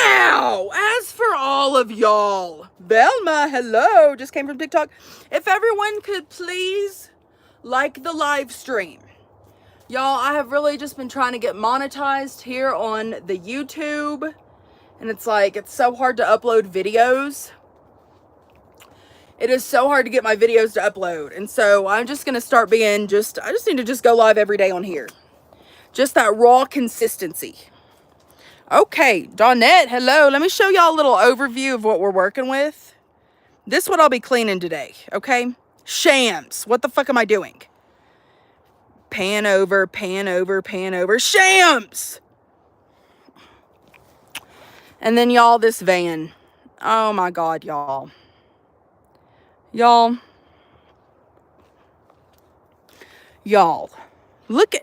Now, as for all of y'all, Velma, hello, just came from TikTok. If everyone could please like the live stream. Y'all, I have really just been trying to get monetized here on the YouTube. And it's like, it's so hard to upload videos. It is so hard to get my videos to upload. And so I'm just going to start being I just need to just go live every day on here. Just that raw consistency. Okay, Dawnette, hello. Let me show y'all a little overview of what we're working with. This is what I'll be cleaning today, okay? Shams. What the fuck am I doing? Pan over, pan over, pan over. Shams! And then, y'all, this van. Oh, my God, y'all. Y'all. Look at...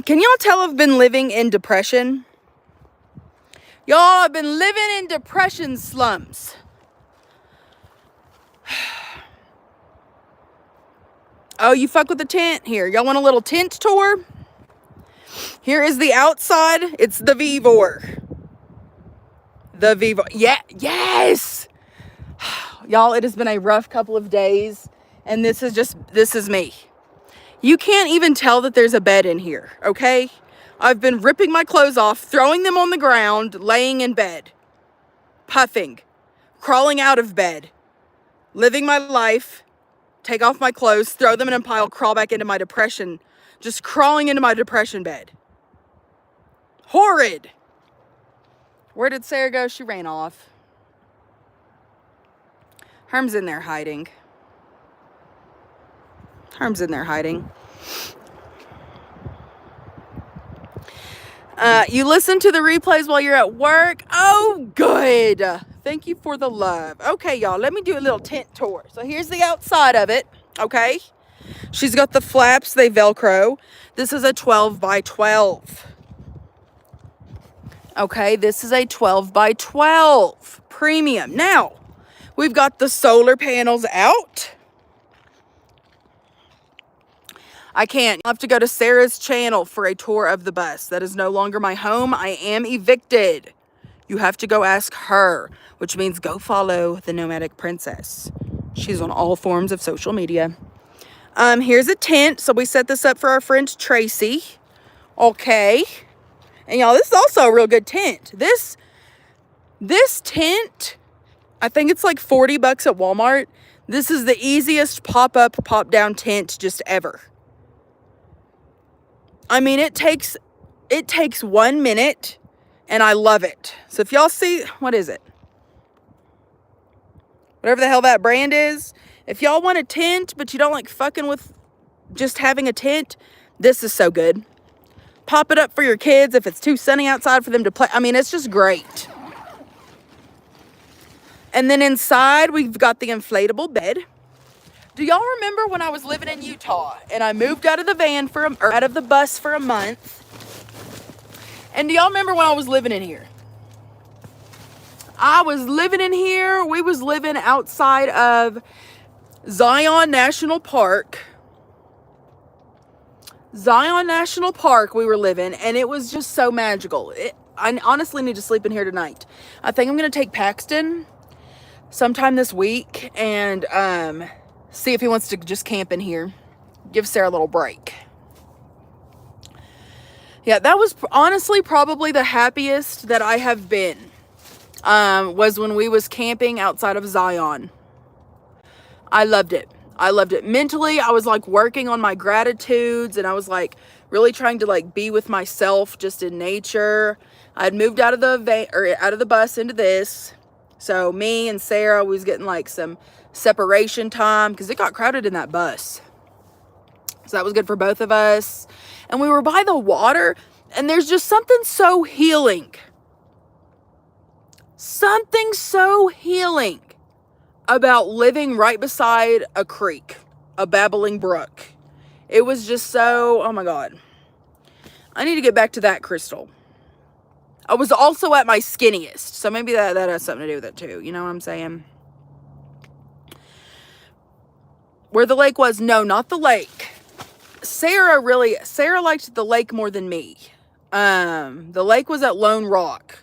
Can y'all tell I've been living in depression? Y'all, I've been living in depression slums. Oh, you fuck with the tent? Here, y'all want a little tent tour? Here is the outside. It's the Vivor. The Vivor. Yeah, yes! Y'all, it has been a rough couple of days. And this is me. You can't even tell that there's a bed in here, okay? I've been ripping my clothes off, throwing them on the ground, laying in bed, puffing, crawling out of bed, living my life, take off my clothes, throw them in a pile, crawl back into my depression, just crawling into my depression bed. Horrid. Where did Sarah go? She ran off. Herm's in there hiding. Herm's in there hiding. You listen to the replays while you're at work? Oh, good. Thank you for the love. Okay, y'all, let me do a little tent tour. So here's the outside of it, okay? She's got the flaps, they Velcro. This is a 12 by 12. Okay, this is a 12 by 12 premium. Now, we've got the solar panels out. I can't. I'll have to go to Sarah's channel for a tour of the bus. That is no longer my home. I am evicted. You have to go ask her, which means go follow the Nomadic Princess. She's on all forms of social media. Here's a tent. So we set this up for our friend Tracy. Okay. And y'all, this is also a real good tent. This tent, I think it's like 40 bucks at Walmart. This is the easiest pop-up, pop-down tent just ever. I mean, it takes 1 minute, and I love it. So if y'all see, what is it? Whatever the hell that brand is. If y'all want a tent, but you don't like fucking with just having a tent, this is so good. Pop it up for your kids if it's too sunny outside for them to play. I mean, it's just great. And then inside, we've got the inflatable bed. Do y'all remember when I was living in Utah and I moved out of the van or out of the bus for a month? And do y'all remember when I was living in here? I was living in here. We was living outside of Zion National Park. Zion National Park we were living, and it was just so magical. I honestly need to sleep in here tonight. I think I'm going to take Paxton sometime this week and see if he wants to just camp in here. Give Sarah a little break. Yeah, that was honestly probably the happiest that I have been. Was when we was camping outside of Zion. I loved it. I loved it. Mentally, I was like working on my gratitudes, and I was like really trying to like be with myself just in nature. I had moved out of the bus into this. So me and Sarah, we was getting like some separation time because it got crowded in that bus. So that was good for both of us. And we were by the water, and there's just something so healing. Something so healing about living right beside a creek, a babbling brook. It was just so, oh my God. I need to get back to that, Crystal. I was also at my skinniest, so maybe that has something to do with it too. You know what I'm saying? Where the lake was, no, not the lake. Sarah liked the lake more than me. The lake was at Lone Rock.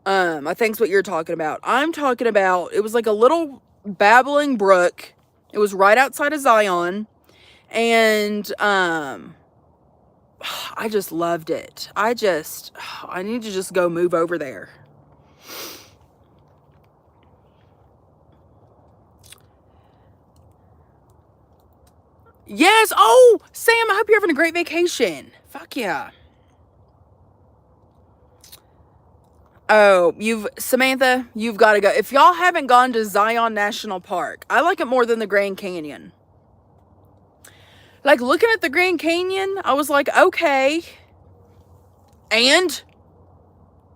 I think it's what you're talking about. I'm talking about, it was like a little babbling brook. It was right outside of Zion. And, I just loved it. I need to just go move over there. Yes. Oh, Sam, I hope you're having a great vacation. Fuck yeah. Oh, Samantha, you've got to go. If y'all haven't gone to Zion National Park, I like it more than the Grand Canyon. Like, looking at the Grand Canyon, I was like, okay. And?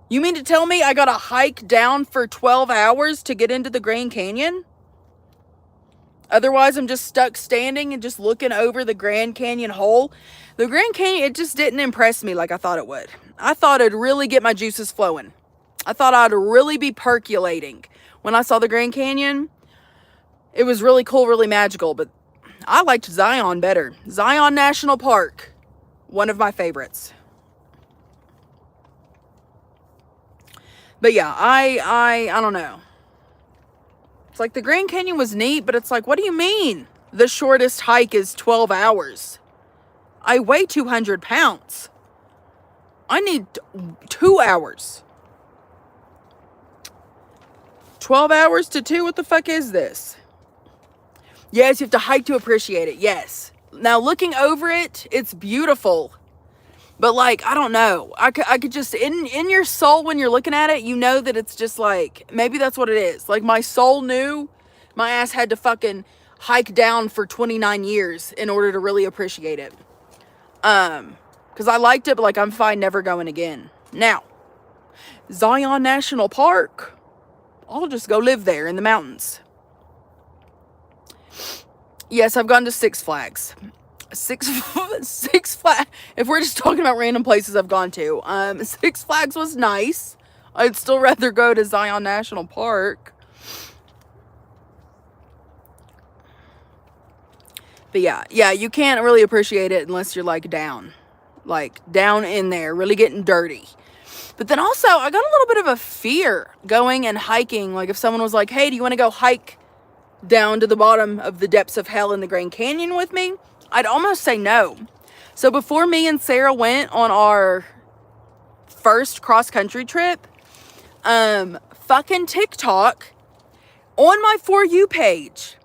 You mean to tell me I got to hike down for 12 hours to get into the Grand Canyon? Otherwise, I'm just stuck standing and just looking over the Grand Canyon hole. The Grand Canyon, it just didn't impress me like I thought it would. I thought it'd really get my juices flowing. I thought I'd really be percolating. When I saw the Grand Canyon, it was really cool, really magical, but I liked Zion better. Zion National Park, one of my favorites. But yeah, I don't know. It's like the Grand Canyon was neat, but it's like, what do you mean? The shortest hike is 12 hours. I weigh 200 pounds. I need 2 hours. 12 hours to 2? What the fuck is this? Yes, you have to hike to appreciate it. Yes. Now, looking over it, it's beautiful. But, like, I don't know. I could just, in your soul, when you're looking at it, you know that it's just like, maybe that's what it is. Like, my soul knew my ass had to fucking hike down for 29 years in order to really appreciate it. Because I liked it, but, like, I'm fine never going again. Now, Zion National Park, I'll just go live there in the mountains. Yes, I've gone to Six Flags. Six Flags. If we're just talking about random places I've gone to, Six Flags was nice. I'd still rather go to Zion National Park. But yeah, you can't really appreciate it unless you're like down in there, really getting dirty. But then also, I got a little bit of a fear going and hiking. Like if someone was like, hey, do you want to go hike down to the bottom of the depths of hell in the Grand Canyon with me? I'd almost say no. So before me and Sarah went on our first cross-country trip, fucking TikTok on my For You page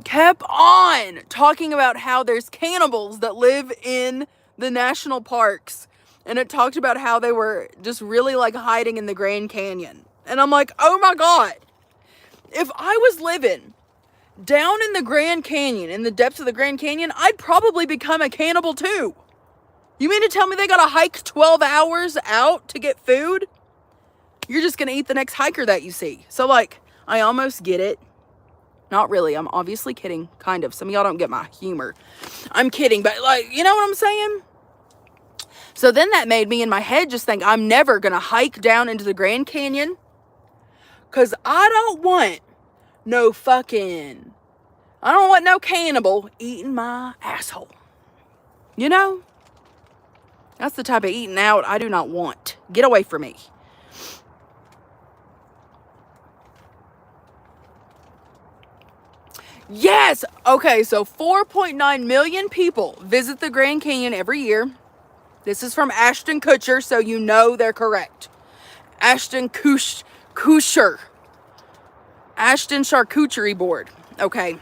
kept on talking about how there's cannibals that live in the national parks. And it talked about how they were just really like hiding in the Grand Canyon. And I'm like, oh my God. If I was living down in the Grand Canyon, in the depths of the Grand Canyon, I'd probably become a cannibal too. You mean to tell me they gotta hike 12 hours out to get food? You're just gonna eat the next hiker that you see. So like, I almost get it. Not really. I'm obviously kidding. Kind of. Some of y'all don't get my humor. I'm kidding, but like, you know what I'm saying? So then that made me in my head just think I'm never going to hike down into the Grand Canyon. Because I don't want no cannibal eating my asshole. You know? That's the type of eating out I do not want. Get away from me. Yes! Okay, so 4.9 million people visit the Grand Canyon every year. This is from Ashton Kutcher, so you know they're correct. Ashton Kutcher. Ashton Charcuterie Board. Okay.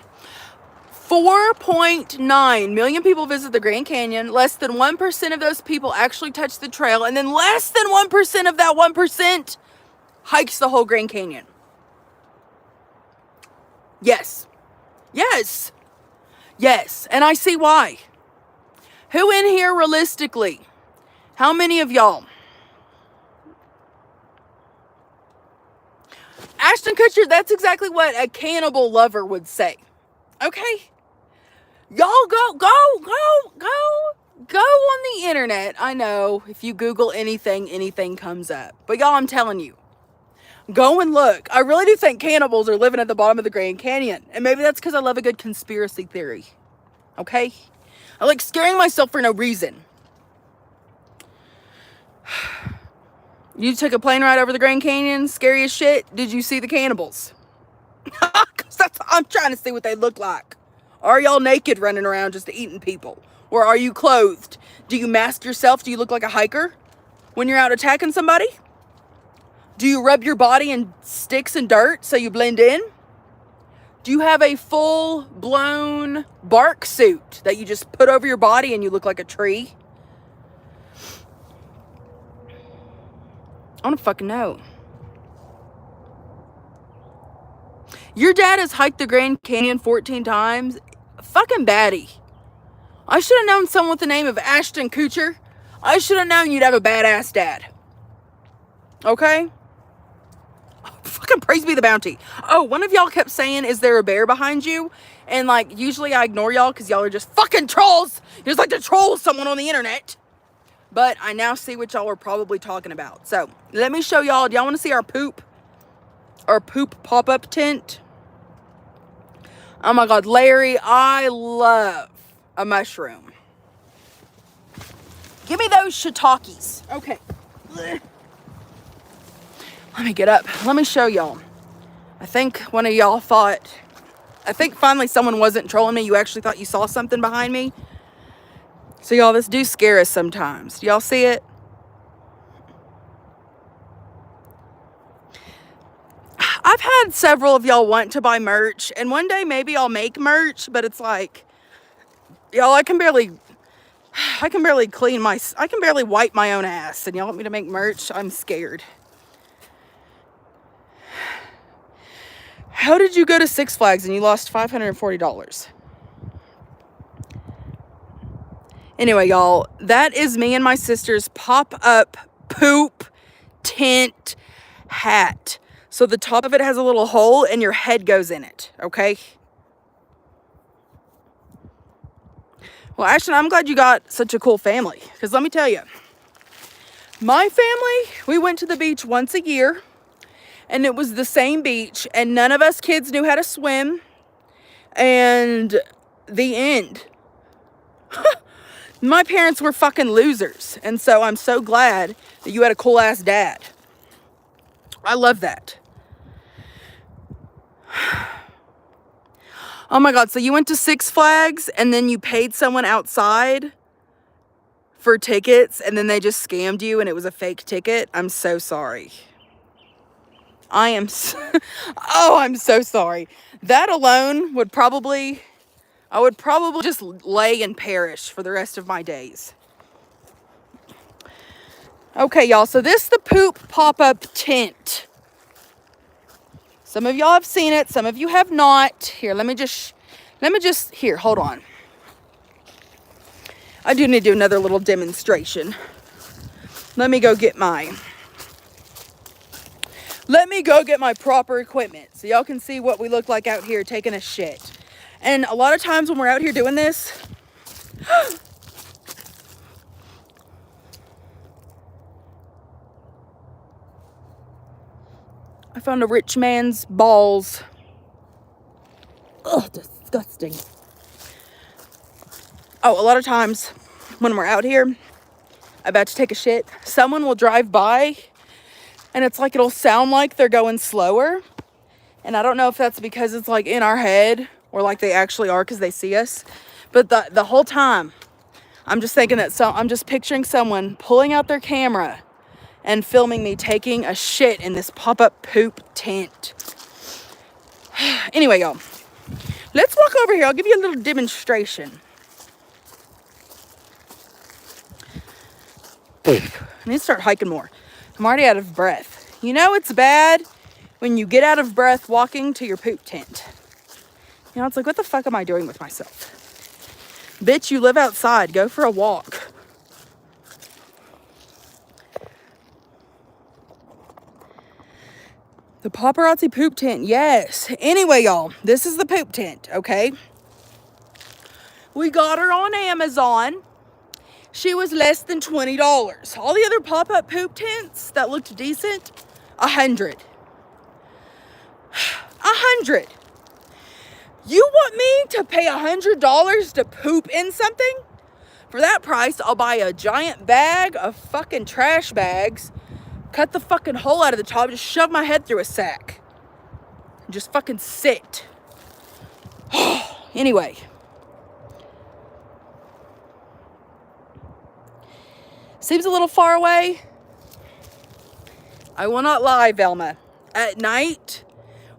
4.9 million people visit the Grand Canyon. Less than 1% of those people actually touch the trail. And then less than 1% of that 1% hikes the whole Grand Canyon. Yes. Yes. Yes. And I see why. Who in here realistically? How many of y'all? Ashton Kutcher, that's exactly what a cannibal lover would say. Okay? Y'all go on the internet. I know if you Google anything comes up. But y'all, I'm telling you, go and look. I really do think cannibals are living at the bottom of the Grand Canyon. And maybe that's because I love a good conspiracy theory. Okay? I like scaring myself for no reason. You took a plane ride over the Grand Canyon, scary as shit. Did you see the cannibals? Because I'm trying to see what they look like. Are y'all naked running around just eating people? Or are you clothed? Do you mask yourself? Do you look like a hiker when you're out attacking somebody? Do you rub your body in sticks and dirt so you blend in? Do you have a full-blown bark suit that you just put over your body and you look like a tree? I don't fucking know. Your dad has hiked the Grand Canyon 14 times. Fucking baddie. I should have known someone with the name of Ashton Kutcher. I should have known you'd have a badass dad. Okay? Oh, fucking praise be the bounty. Oh, one of y'all kept saying, is there a bear behind you? And like, usually I ignore y'all because y'all are just fucking trolls. You just like to troll someone on the internet. But I now see what y'all are probably talking about. So, let me show y'all. Do y'all want to see our poop? Our poop pop-up tent? Oh my God, Larry, I love a mushroom. Give me those shiitakes. Okay. Let me get up. Let me show y'all. I think one of y'all thought, I think finally someone wasn't trolling me. You actually thought you saw something behind me. So y'all, this do scare us sometimes. Do y'all see it? I've had several of y'all want to buy merch, and one day maybe I'll make merch, but it's like, y'all, I can barely wipe my own ass, and y'all want me to make merch? I'm scared. How did you go to Six Flags and you lost $540? Anyway, y'all, that is me and my sister's pop-up poop tent hat. So the top of it has a little hole and your head goes in it, okay? Well, Ashton, I'm glad you got such a cool family. Because let me tell you, my family, we went to the beach once a year. And it was the same beach. And none of us kids knew how to swim. And the end. My parents were fucking losers. And so I'm so glad that you had a cool ass dad. I love that. Oh my God, so you went to Six Flags and then you paid someone outside for tickets and then they just scammed you and it was a fake ticket? I'm so sorry. I'm so sorry. That alone would probably, I would probably just lay and perish for the rest of my days. Okay, y'all, so this is the poop pop-up tent. Some of y'all have seen it, some of you have not. Here, let me just, here, hold on. I do need to do another little demonstration. Let me go get my proper equipment so y'all can see what we look like out here taking a shit. And a lot of times when we're out here doing this, I found a rich man's balls. Ugh, disgusting. Oh, a lot of times when we're out here about to take a shit, someone will drive by and it's like it'll sound like they're going slower. And I don't know if that's because it's like in our head or like they actually are because they see us. But the whole time, I'm just thinking that I'm just picturing someone pulling out their camera and filming me taking a shit in this pop-up poop tent. Anyway, y'all, let's walk over here. I'll give you a little demonstration. I need to start hiking more. I'm already out of breath. You know it's bad when you get out of breath walking to your poop tent. You know, it's like, what the fuck am I doing with myself? Bitch, you live outside. Go for a walk. The paparazzi poop tent, yes. Anyway, y'all, this is the poop tent, okay? We got her on Amazon. She was less than $20. All the other pop-up poop tents that looked decent, $100. $100. You want me to pay $100 to poop in something? For that price, I'll buy a giant bag of fucking trash bags, cut the fucking hole out of the top, just shove my head through a sack, and just fucking sit. Anyway. Seems a little far away. I will not lie, Velma. At night,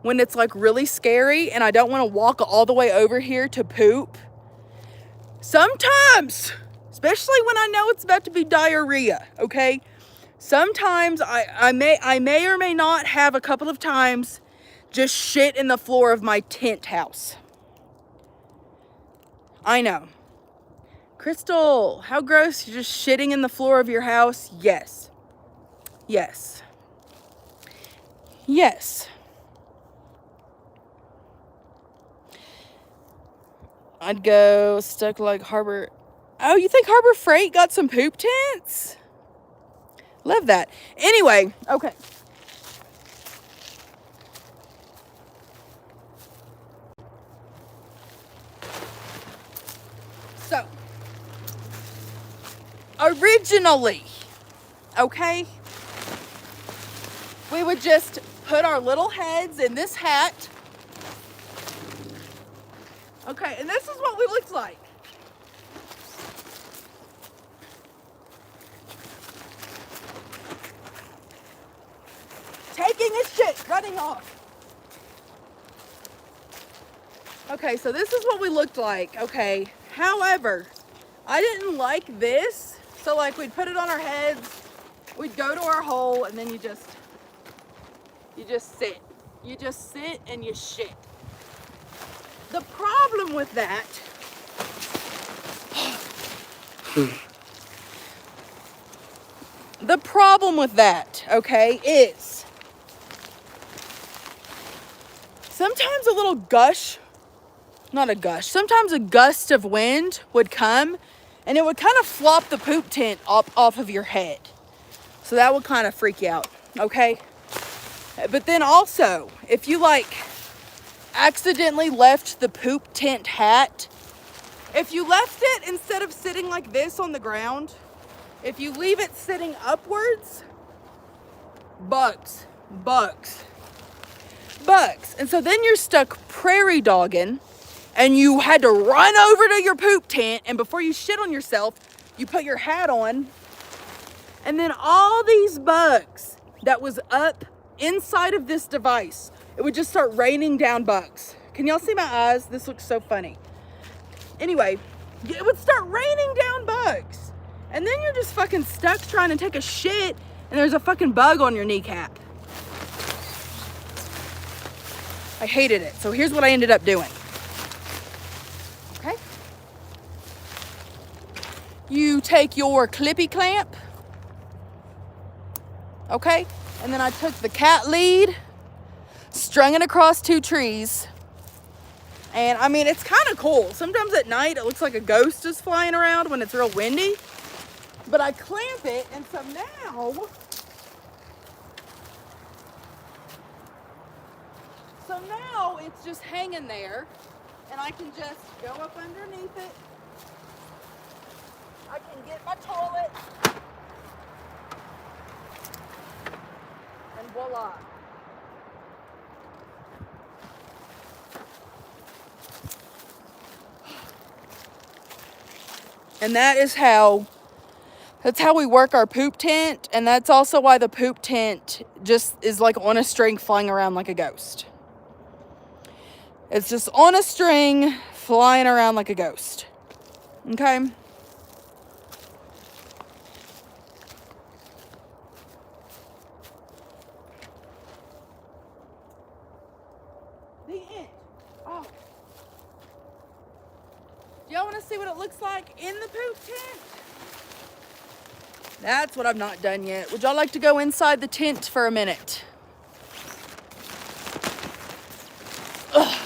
when it's like really scary and I don't want to walk all the way over here to poop, sometimes, especially when I know it's about to be diarrhea, okay? Sometimes I may or may not have a couple of times just shit in the floor of my tent house. I know. Crystal, how gross, you're just shitting in the floor of your house? Yes. Yes. Yes. I'd go stuck like Harbor. Oh, you think Harbor Freight got some poop tents? Love that. Anyway, okay. So, originally, okay, we would just put our little heads in this hat. Okay, and this is what we looked like. Taking a shit, running off. Okay, so this is what we looked like, okay. However, I didn't like this. So like we'd put it on our heads, we'd go to our hole, and then you just sit. You just sit and you shit. The problem with that okay, is sometimes a little gush not a gush. Sometimes a gust of wind would come and it would kind of flop the poop tent off of your head. So that would kind of freak you out, okay? But then also, if you like accidentally left the poop tent hat, if you left it instead of sitting like this on the ground, if you leave it sitting upwards, bugs. And so then you're stuck prairie dogging and you had to run over to your poop tent, and before you shit on yourself, you put your hat on, and then all these bugs that was up inside of this device, it would just start raining down bugs. Can y'all see my eyes? This looks so funny. Anyway, it would start raining down bugs. And then you're just fucking stuck trying to take a shit and there's a fucking bug on your kneecap. I hated it. So here's what I ended up doing. Okay? You take your clippy clamp. Okay? And then I took the cat lead, strung it across 2 trees. And I mean, it's kind of cool. Sometimes at night it looks like a ghost is flying around when it's real windy. But I clamp it, and so now it's just hanging there, and I can just go up underneath it. I can get my toilet, and voila. And that's how we work our poop tent. And that's also why the poop tent just is like on a string flying around like a ghost. It's just on a string flying around like a ghost. Okay? The end. Oh. Do y'all want to see what it looks like in the poop tent? That's what I've not done yet. Would y'all like to go inside the tent for a minute? Ugh.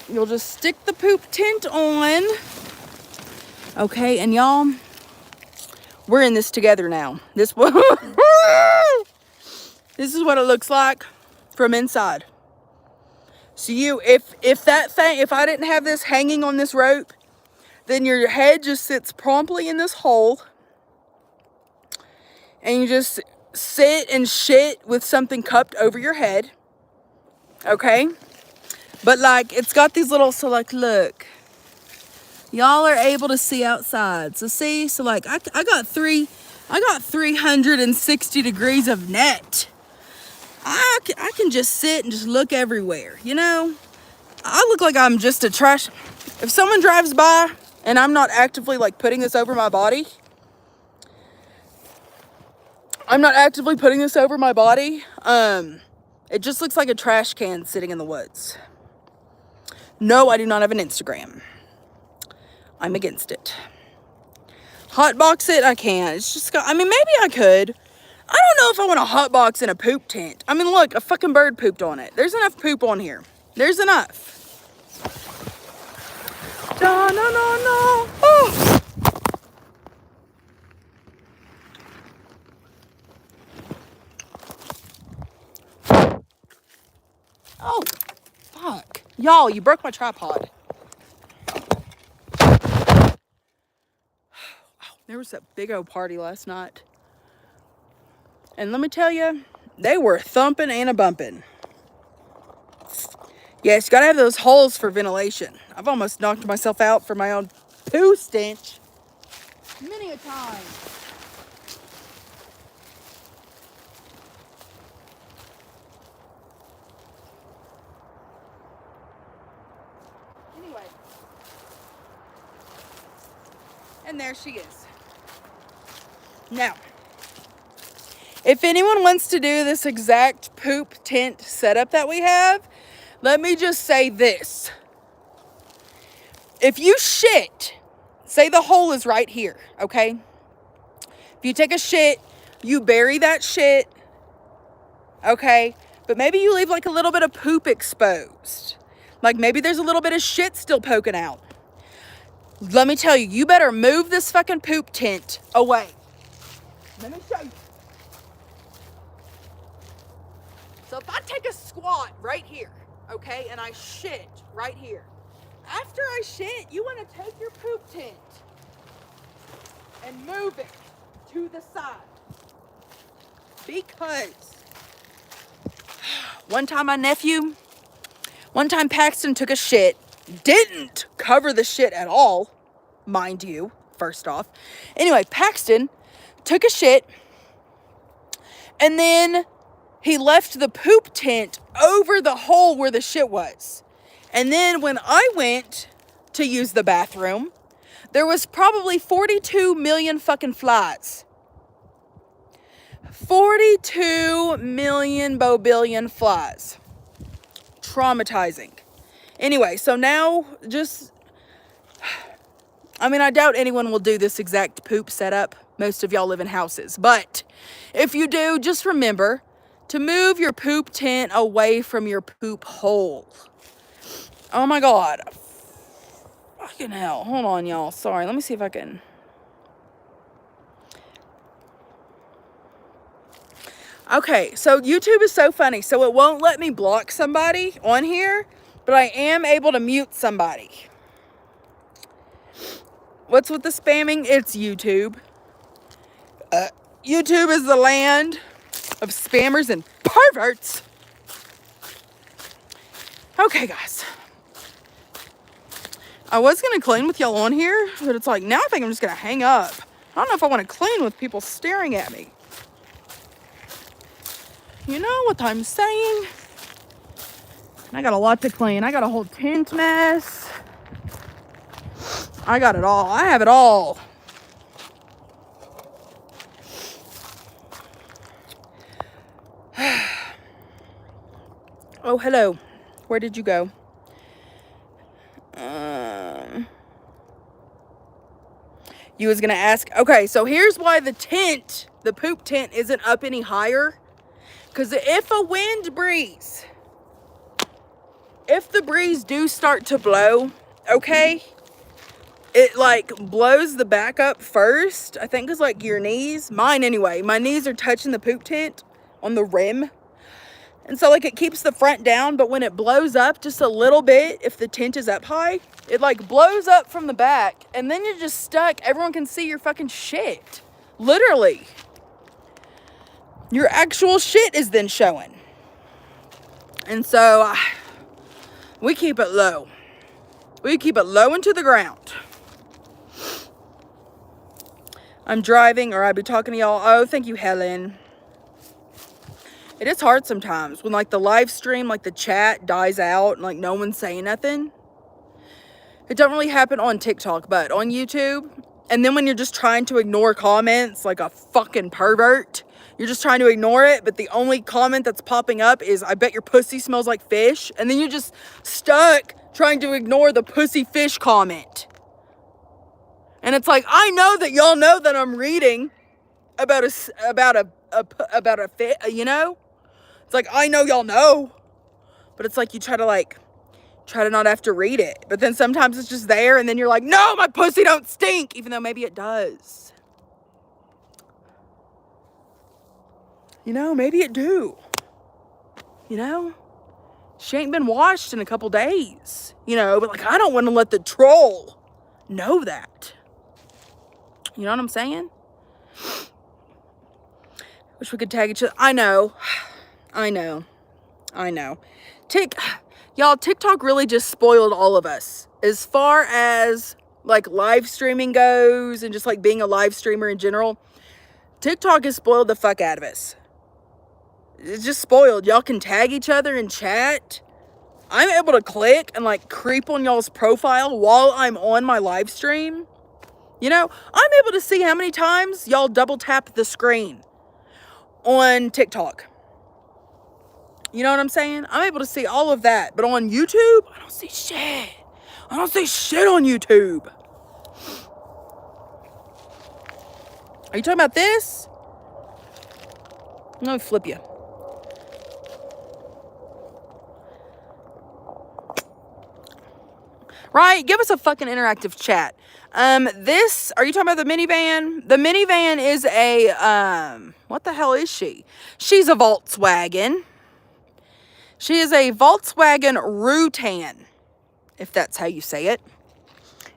You'll just stick the poop tent on. Okay, and y'all, we're in this together now. This is what it looks like from inside. So if I didn't have this hanging on this rope, then your head just sits promptly in this hole. And you just sit and shit with something cupped over your head. Okay? But like, it's got these little, so like, look. Y'all are able to see outside. So see, so like, I got 360 degrees of net. I can just sit and just look everywhere, you know? I look like I'm just a trash. If someone drives by and I'm not actively like putting this over my body, it just looks like a trash can sitting in the woods. No, I do not have an Instagram. I'm against it. Hotbox it, I can't. It's just got, I mean, maybe I could. I don't know if I want a hotbox in a poop tent. I mean, look, a fucking bird pooped on it. There's enough poop on here. There's enough. Da, no, no, no. Oh. Oh, fuck. Y'all, you broke my tripod. There was that big old party last night. And let me tell you, they were thumping and a bumping. Yes, you gotta have those holes for ventilation. I've almost knocked myself out for my own poo stench many a time. Anyway. And there she is. Now, if anyone wants to do this exact poop tent setup that we have, let me just say this. If you shit, say the hole is right here, okay? If you take a shit, you bury that shit, okay? But maybe you leave like a little bit of poop exposed. Like maybe there's a little bit of shit still poking out. Let me tell you, you better move this fucking poop tent away. Let me show you. So if I take a squat right here, okay, and I shit right here. After I shit, you want to take your poop tent and move it to the side. Because one time Paxton took a shit, didn't cover the shit at all, mind you, first off. Anyway, Paxton took a shit, and then he left the poop tent over the hole where the shit was. And then when I went to use the bathroom, there was probably 42 million fucking flies. 42 million bobillion flies. Traumatizing. Anyway, so now I doubt anyone will do this exact poop setup. Most of y'all live in houses. But if you do, just remember to move your poop tent away from your poop hole. Oh my God. Fucking hell. Hold on, y'all. Sorry. Let me see if I can. Okay, so YouTube is so funny. So it won't let me block somebody on here, but I am able to mute somebody. What's with the spamming? It's YouTube. YouTube is the land of spammers and perverts. Okay, guys. I was going to clean with y'all on here, but it's like, now I think I'm just going to hang up. I don't know if I want to clean with people staring at me. You know what I'm saying? I got a lot to clean. I got a whole tent mess. I got it all. I have it all. Oh, hello. Where did you go? You was going to ask. Okay, so here's why the poop tent isn't up any higher. Because if a wind breeze, if the breeze do start to blow, okay, it like blows the back up first. I think it's like your knees. Mine anyway. My knees are touching the poop tent on the rim. And so like it keeps the front down, but when it blows up just a little bit, if the tent is up high, it like blows up from the back and then you're just stuck. Everyone can see your fucking shit. Literally. Your actual shit is then showing. And so we keep it low. We keep it low into the ground. I'm driving or I'd be talking to y'all. Oh, thank you, Helen. It is hard sometimes when like the live stream, like the chat dies out and like no one's saying nothing. It don't really happen on TikTok, but on YouTube. And then when you're just trying to ignore comments like a fucking pervert, you're just trying to ignore it, but the only comment that's popping up is, I bet your pussy smells like fish. And then you're just stuck trying to ignore the pussy fish comment. And it's like, I know that y'all know that I'm reading about a fish, you know? It's like, I know y'all know. But it's like you try to not have to read it. But then sometimes it's just there and then you're like, no, my pussy don't stink. Even though maybe it does. You know, maybe it do. You know? She ain't been washed in a couple days. You know, but like I don't want to let the troll know that. You know what I'm saying? Wish we could tag each other. I know. Y'all, TikTok really just spoiled all of us. As far as like live streaming goes and just like being a live streamer in general, TikTok has spoiled the fuck out of us. It's just spoiled. Y'all can tag each other in chat. I'm able to click and like creep on y'all's profile while I'm on my live stream. You know, I'm able to see how many times y'all double tap the screen on TikTok. You know what I'm saying? I'm able to see all of that. But on YouTube, I don't see shit. I don't see shit on YouTube. Are you talking about this? I'm gonna flip you. Right? Give us a fucking interactive chat. Are you talking about the minivan? The minivan is a, what the hell is she? She's a Volkswagen. She is a Volkswagen Rutan, if that's how you say it.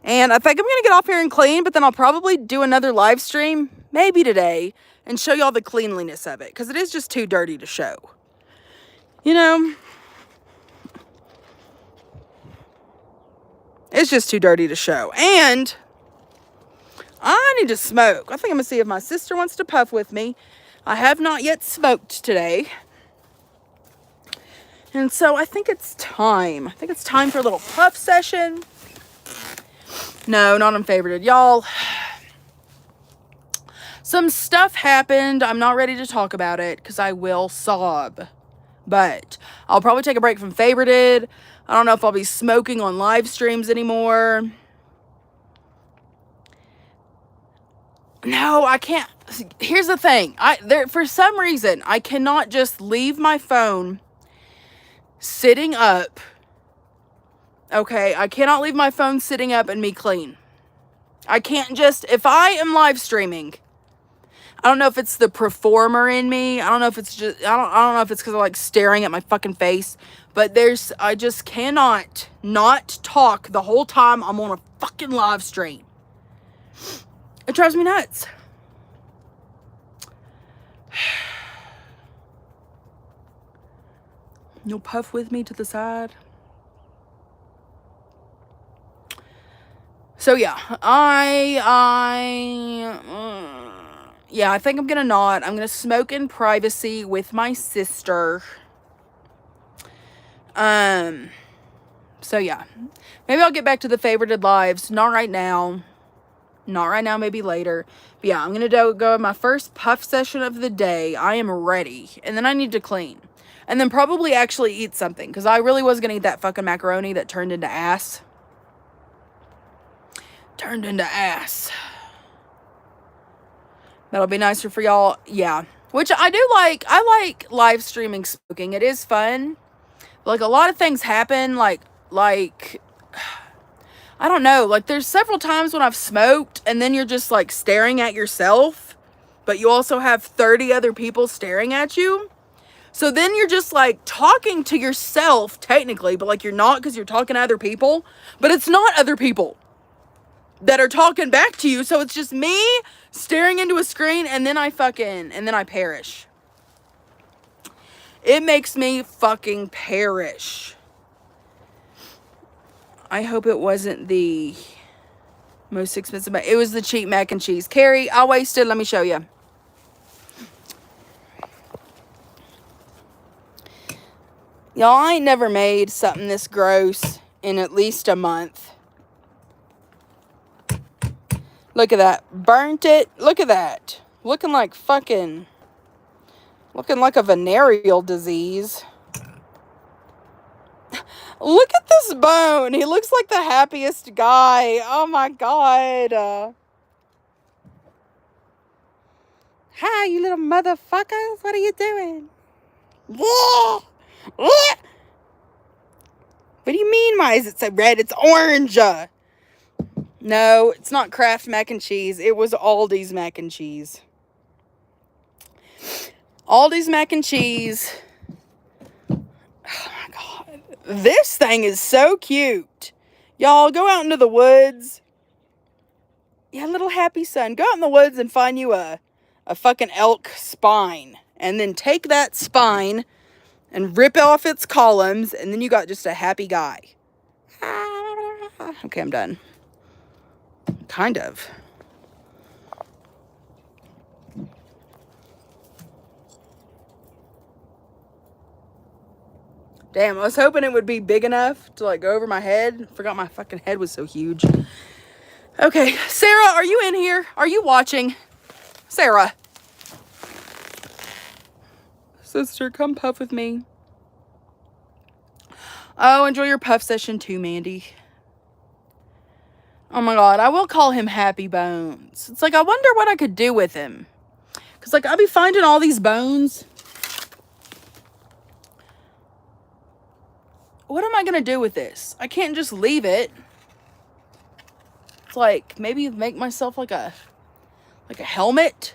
And I think I'm going to get off here and clean, but then I'll probably do another live stream, maybe today, and show y'all the cleanliness of it, because it is just too dirty to show. You know? It's just too dirty to show. And I need to smoke. I think I'm going to see if my sister wants to puff with me. I have not yet smoked today. And so I think it's time. I think it's time for a little puff session. No, not unfavorited. Y'all, some stuff happened. I'm not ready to talk about it because I will sob. But I'll probably take a break from favorited. I don't know if I'll be smoking on live streams anymore. No, I can't. Here's the thing. For some reason, I cannot just leave my phone sitting up. Okay, I cannot leave my phone sitting up and me clean. I can't just, if I am live streaming, I don't know if it's the performer in me. I don't know if it's just, I don't know if it's because I like staring at my fucking face. But I just cannot not talk the whole time I'm on a fucking live stream. It drives me nuts. You'll puff with me to the side. So yeah, I think I'm gonna not. I'm gonna smoke in privacy with my sister. So yeah, maybe I'll get back to the favorited lives. Not right now. Not right now, maybe later. But yeah, I'm gonna go my first puff session of the day. I am ready. And then I need to clean. And then probably actually eat something. Because I really was gonna eat that fucking macaroni that turned into ass. Turned into ass. That'll be nicer for y'all. Yeah. Which I do like. I like live streaming smoking. It is fun. Like, a lot of things happen. Like, I don't know. Like, there's several times when I've smoked and then you're just, like, staring at yourself. But you also have 30 other people staring at you. So then you're just, like, talking to yourself, technically. But, like, you're not because you're talking to other people. But it's not other people that are talking back to you. So it's just me staring into a screen and then I perish. It makes me fucking perish. I hope it wasn't the most expensive. It was the cheap mac and cheese. Carrie, I wasted. Let me show you. Y'all, I ain't never made something this gross in at least a month. Look at that. Burnt it. Look at that. Looking like a venereal disease. Look at this bone. He looks like the happiest guy. Oh my God. Hi, you little motherfuckers. What are you doing? What do you mean, why is it so red? It's orange. No, it's not Kraft mac and cheese. It was Aldi's mac and cheese. Aldi's mac and cheese. Oh my God. This thing is so cute. Y'all, go out into the woods. Yeah, little happy son. Go out in the woods and find you a fucking elk spine. And then take that spine and rip off its columns. And then you got just a happy guy. Okay, I'm done. Kind of. Damn, I was hoping it would be big enough to like go over my head. Forgot my fucking head was so huge. Okay, Sarah, are you in here? Are you watching? Sarah. Sister, come puff with me. Oh, enjoy your puff session too, Mandy. Oh my God, I will call him Happy Bones. It's like, I wonder what I could do with him. Because, like, I'll be finding all these bones. What am I going to do with this? I can't just leave it. It's like, maybe make myself like a helmet.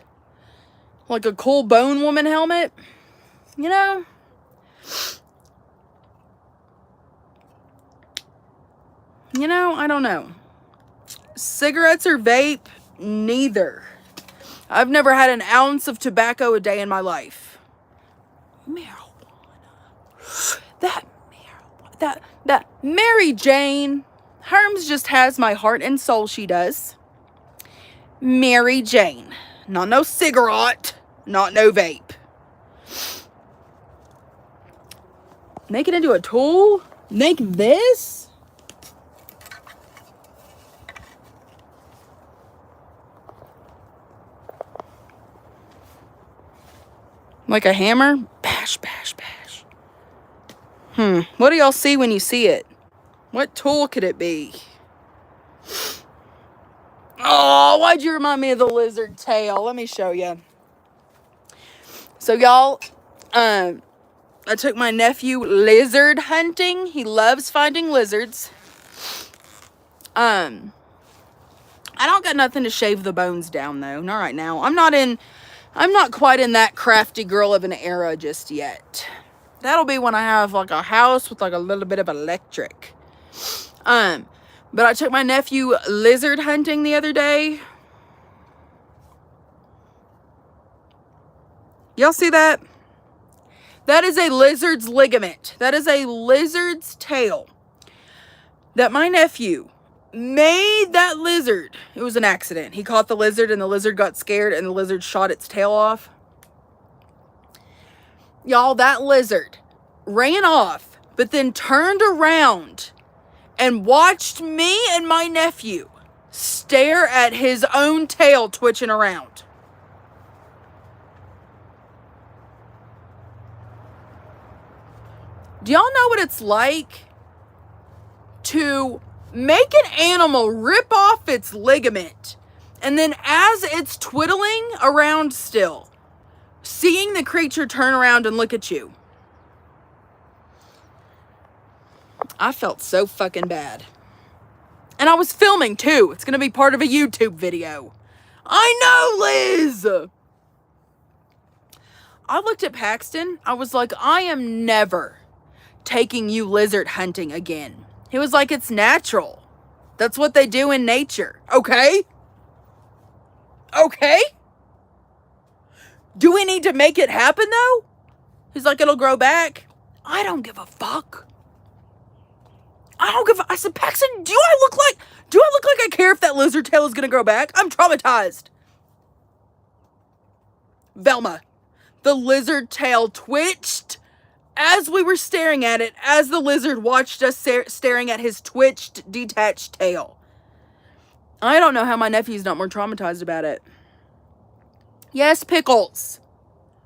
Like a cool bone woman helmet. You know? You know, I don't know. Cigarettes or vape? Neither. I've never had an ounce of tobacco a day in my life. Marijuana. That Mary Jane. Herms just has my heart and soul, she does. Mary Jane. Not no cigarette. Not no vape. Make it into a tool? Make this? Like a hammer? Bash, bash, bash. What do y'all see when you see it? What tool could it be? Oh, why'd you remind me of the lizard tail? Let me show you. So y'all, I took my nephew lizard hunting. He loves finding lizards. I don't got nothing to shave the bones down though. Not right now. I'm not quite in that crafty girl of an era just yet. That'll be when I have like a house with like a little bit of electric. But I took my nephew lizard hunting the other day. Y'all see that? That is a lizard's ligament. That is a lizard's tail. That my nephew made that lizard. It was an accident. He caught the lizard and the lizard got scared and the lizard shot its tail off. Y'all, that lizard ran off, but then turned around and watched me and my nephew stare at his own tail twitching around. Do y'all know what it's like to make an animal rip off its ligament and then as it's twiddling around still, seeing the creature turn around and look at you? I felt so fucking bad. And I was filming too. It's going to be part of a YouTube video. I know, Liz! I looked at Paxton. I was like, I am never taking you lizard hunting again. He was like, it's natural. That's what they do in nature. Okay? Okay? Do we need to make it happen though? He's like, it'll grow back. I don't give a fuck. I said, Paxton, do I look like I care if that lizard tail is gonna grow back? I'm traumatized. Velma, the lizard tail twitched as we were staring at it, as the lizard watched us staring at his twitched, detached tail. I don't know how my nephew's not more traumatized about it. Yes, Pickles.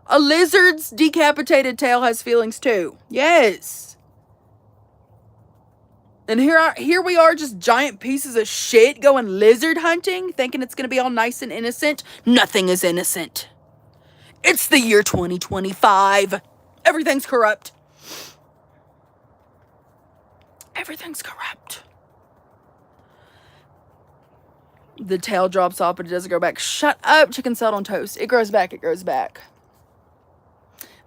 A lizard's decapitated tail has feelings too. Yes. And here we are, just giant pieces of shit going lizard hunting, thinking it's going to be all nice and innocent. Nothing is innocent. It's the year 2025. Everything's corrupt. Everything's corrupt. The tail drops off, but it doesn't grow back. Shut up, chicken salad on toast. It grows back, it grows back.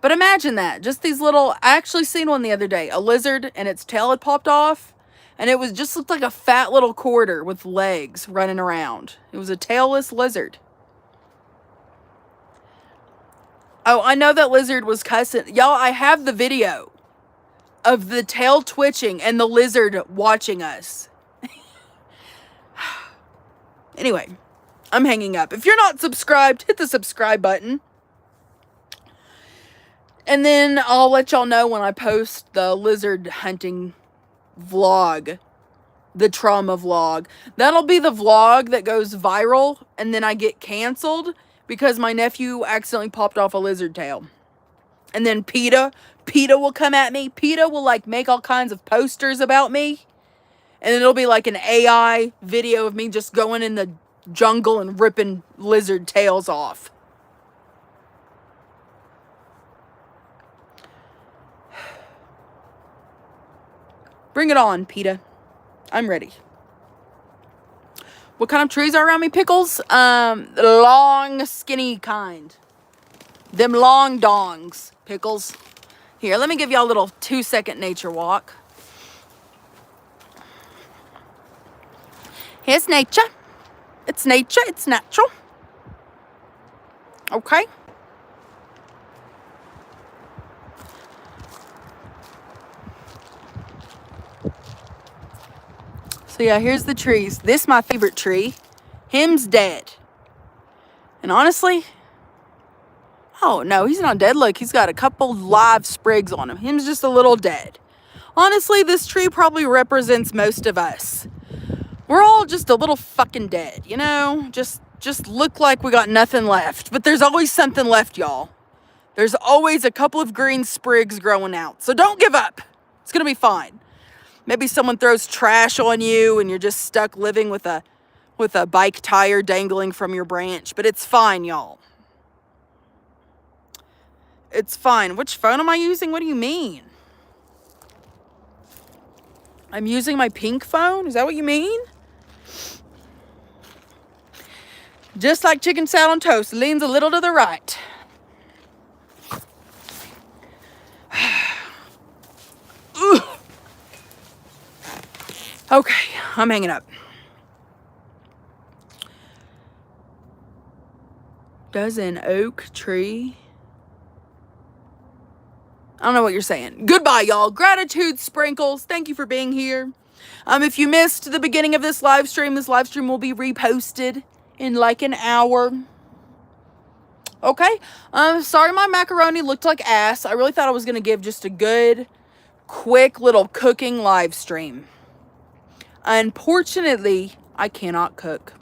But imagine that. Just these little... I actually seen one the other day. A lizard, and its tail had popped off. And it was just looked like a fat little quarter with legs running around. It was a tailless lizard. Oh, I know that lizard was cussing. Y'all, I have the video of the tail twitching and the lizard watching us. Anyway, I'm hanging up. If you're not subscribed, hit the subscribe button. And then I'll let y'all know when I post the lizard hunting vlog, the trauma vlog. That'll be the vlog that goes viral and then I get canceled because my nephew accidentally popped off a lizard tail. And then PETA will come at me. PETA will like make all kinds of posters about me. And it'll be like an AI video of me just going in the jungle and ripping lizard tails off. Bring it on, PETA. I'm ready. What kind of trees are around me, Pickles? The long, skinny kind. Them long dongs, Pickles. Here, let me give y'all a little 2-second nature walk. Here's nature. It's nature. It's natural. Okay. So yeah, here's the trees. This is my favorite tree. Him's dead. And honestly, oh no, he's not dead. Look, he's got a couple live sprigs on him. Him's just a little dead. Honestly, this tree probably represents most of us. We're all just a little fucking dead, you know? Just look like we got nothing left. But there's always something left, y'all. There's always a couple of green sprigs growing out. So don't give up. It's going to be fine. Maybe someone throws trash on you and you're just stuck living with a bike tire dangling from your branch. But it's fine, y'all. It's fine. Which phone am I using? What do you mean? I'm using my pink phone? Is that what you mean? Just like chicken salad on toast, leans a little to the right. Okay, I'm hanging up. Does an oak tree... I don't know what you're saying. Goodbye, y'all. Gratitude sprinkles. Thank you for being here. If you missed the beginning of this live stream will be reposted in like an hour. Okay. Sorry my macaroni looked like ass. I really thought I was going to give just a good, quick little cooking live stream. Unfortunately, I cannot cook.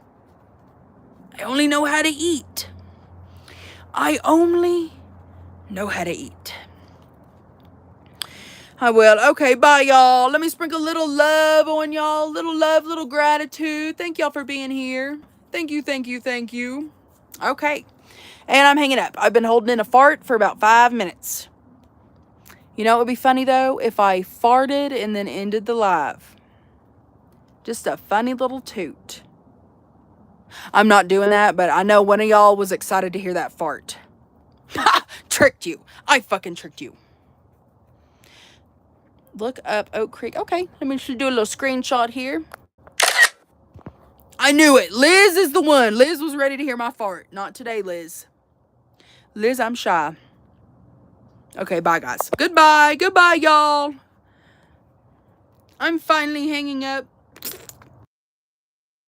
I only know how to eat. I only know how to eat. I will. Okay, bye, y'all. Let me sprinkle a little love on y'all. Little love, little gratitude. Thank y'all for being here. Thank you, thank you, thank you. Okay. And I'm hanging up. I've been holding in a fart for about 5 minutes. You know what would be funny, though? If I farted and then ended the live. Just a funny little toot. I'm not doing that, but I know one of y'all was excited to hear that fart. Ha! Tricked you. I fucking tricked you. Look up Oak Creek. Okay, let me just do a little screenshot here. I knew it. Liz is the one. Liz was ready to hear my fart. Not today, Liz. Liz, I'm shy. Okay, bye, guys. Goodbye. Goodbye, y'all. I'm finally hanging up.